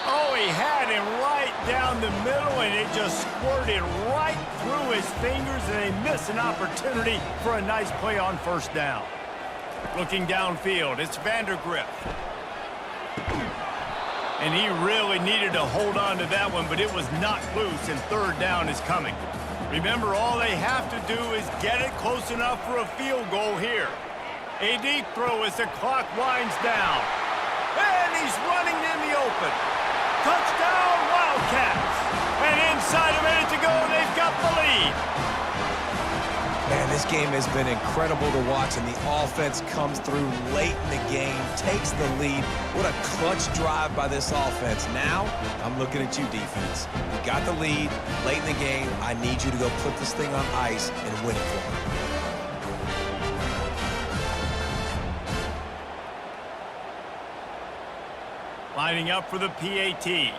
Oh, he had him right down the middle, and it just squirted right through his fingers, and they miss an opportunity for a nice play on first down. Looking downfield, it's Vandergriff. And he really needed to hold on to that one, but it was not loose, and third down is coming. Remember, all they have to do is get it close enough for a field goal here. A deep throw as the clock winds down. And he's running in the open. Touchdown, Wildcats! And inside a minute to go, they've got the lead. Man, this game has been incredible to watch, and the offense comes through late in the game, takes the lead. What a clutch drive by this offense. Now, I'm looking at you, defense. You got the lead late in the game. I need you to go put this thing on ice and win it for me. Lining up for the PAT.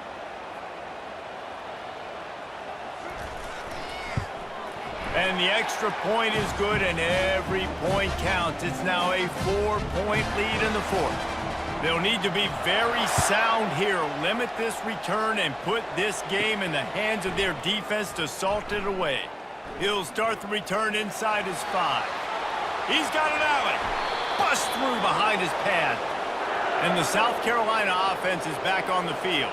And the extra point is good, and every point counts. It's now a 4-point lead in the fourth. They'll need to be very sound here, limit this return, and put this game in the hands of their defense to salt it away. He'll start the return inside his 5. He's got an alley. Bust through behind his pad. And the South Carolina offense is back on the field.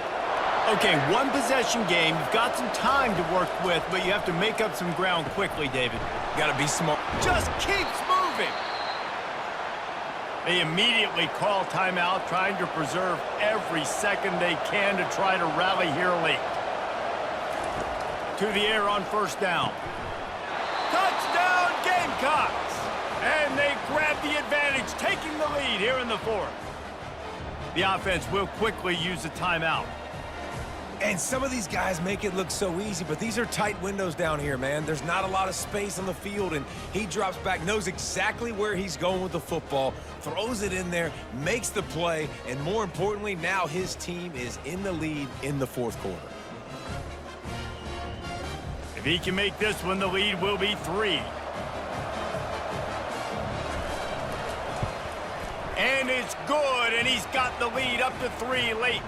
Okay, one possession game. You've got some time to work with, but you have to make up some ground quickly, David. You got to be smart. Just keeps moving. They immediately call timeout, trying to preserve every second they can to try to rally here late. To the air on first down. Touchdown, Gamecocks! And they grab the advantage, taking the lead here in the fourth. The offense will quickly use a timeout. And some of these guys make it look so easy, but these are tight windows down here, man. There's not a lot of space on the field, and he drops back, knows exactly where he's going with the football, throws it in there, makes the play, and more importantly, now his team is in the lead in the fourth quarter. If he can make this one, the lead will be 3. And it's good, and he's got the lead up to 3 late.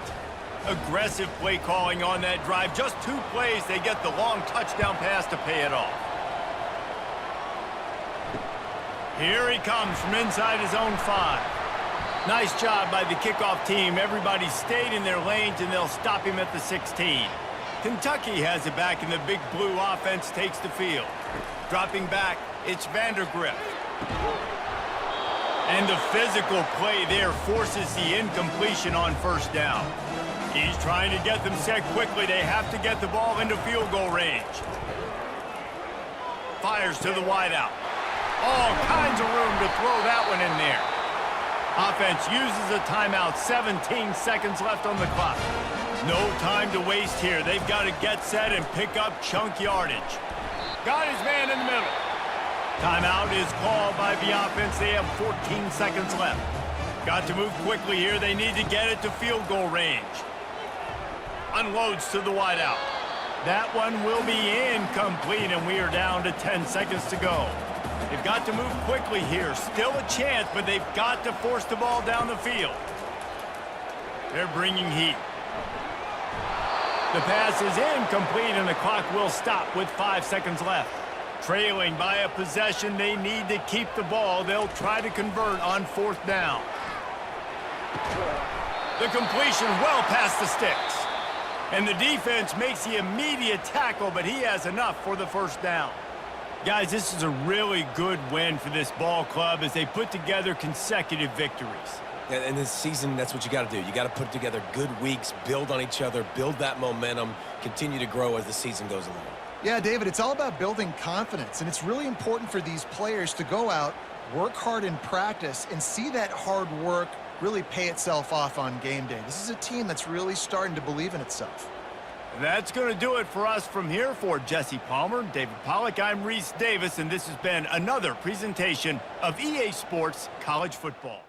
Aggressive play calling on that drive. Just 2 plays, they get the long touchdown pass to pay it off. Here he comes from inside his own 5. Nice job by the kickoff team. Everybody stayed in their lanes, and they'll stop him at the 16. Kentucky has it back, and the big blue offense takes the field. Dropping back, it's Vandergriff. And the physical play there forces the incompletion on first down. He's trying to get them set quickly. They have to get the ball into field goal range. Fires to the wideout. All kinds of room to throw that one in there. Offense uses a timeout. 17 seconds left on the clock. No time to waste here. They've got to get set and pick up chunk yardage. Got his man in the middle. Timeout is called by the offense. They have 14 seconds left. Got to move quickly here. They need to get it to field goal range. Unloads to the wideout. That one will be incomplete, and we are down to 10 seconds to go. They've got to move quickly here. Still a chance, but they've got to force the ball down the field. They're bringing heat. The pass is incomplete, and the clock will stop with 5 seconds left. Trailing by a possession, they need to keep the ball. They'll try to convert on fourth down. The completion well past the sticks. And the defense makes the immediate tackle, but he has enough for the first down. Guys, this is a really good win for this ball club as they put together consecutive victories. Yeah, and this season, that's what you got to do. You got to put together good weeks, build on each other, build that momentum, continue to grow as the season goes along. Yeah, David, it's all about building confidence, and it's really important for these players to go out, work hard in practice, and see that hard work really pay itself off on game day. This is a team that's really starting to believe in itself. That's going to do it for us from here. For Jesse Palmer, David Pollack, I'm Reese Davis, and this has been another presentation of EA Sports College Football.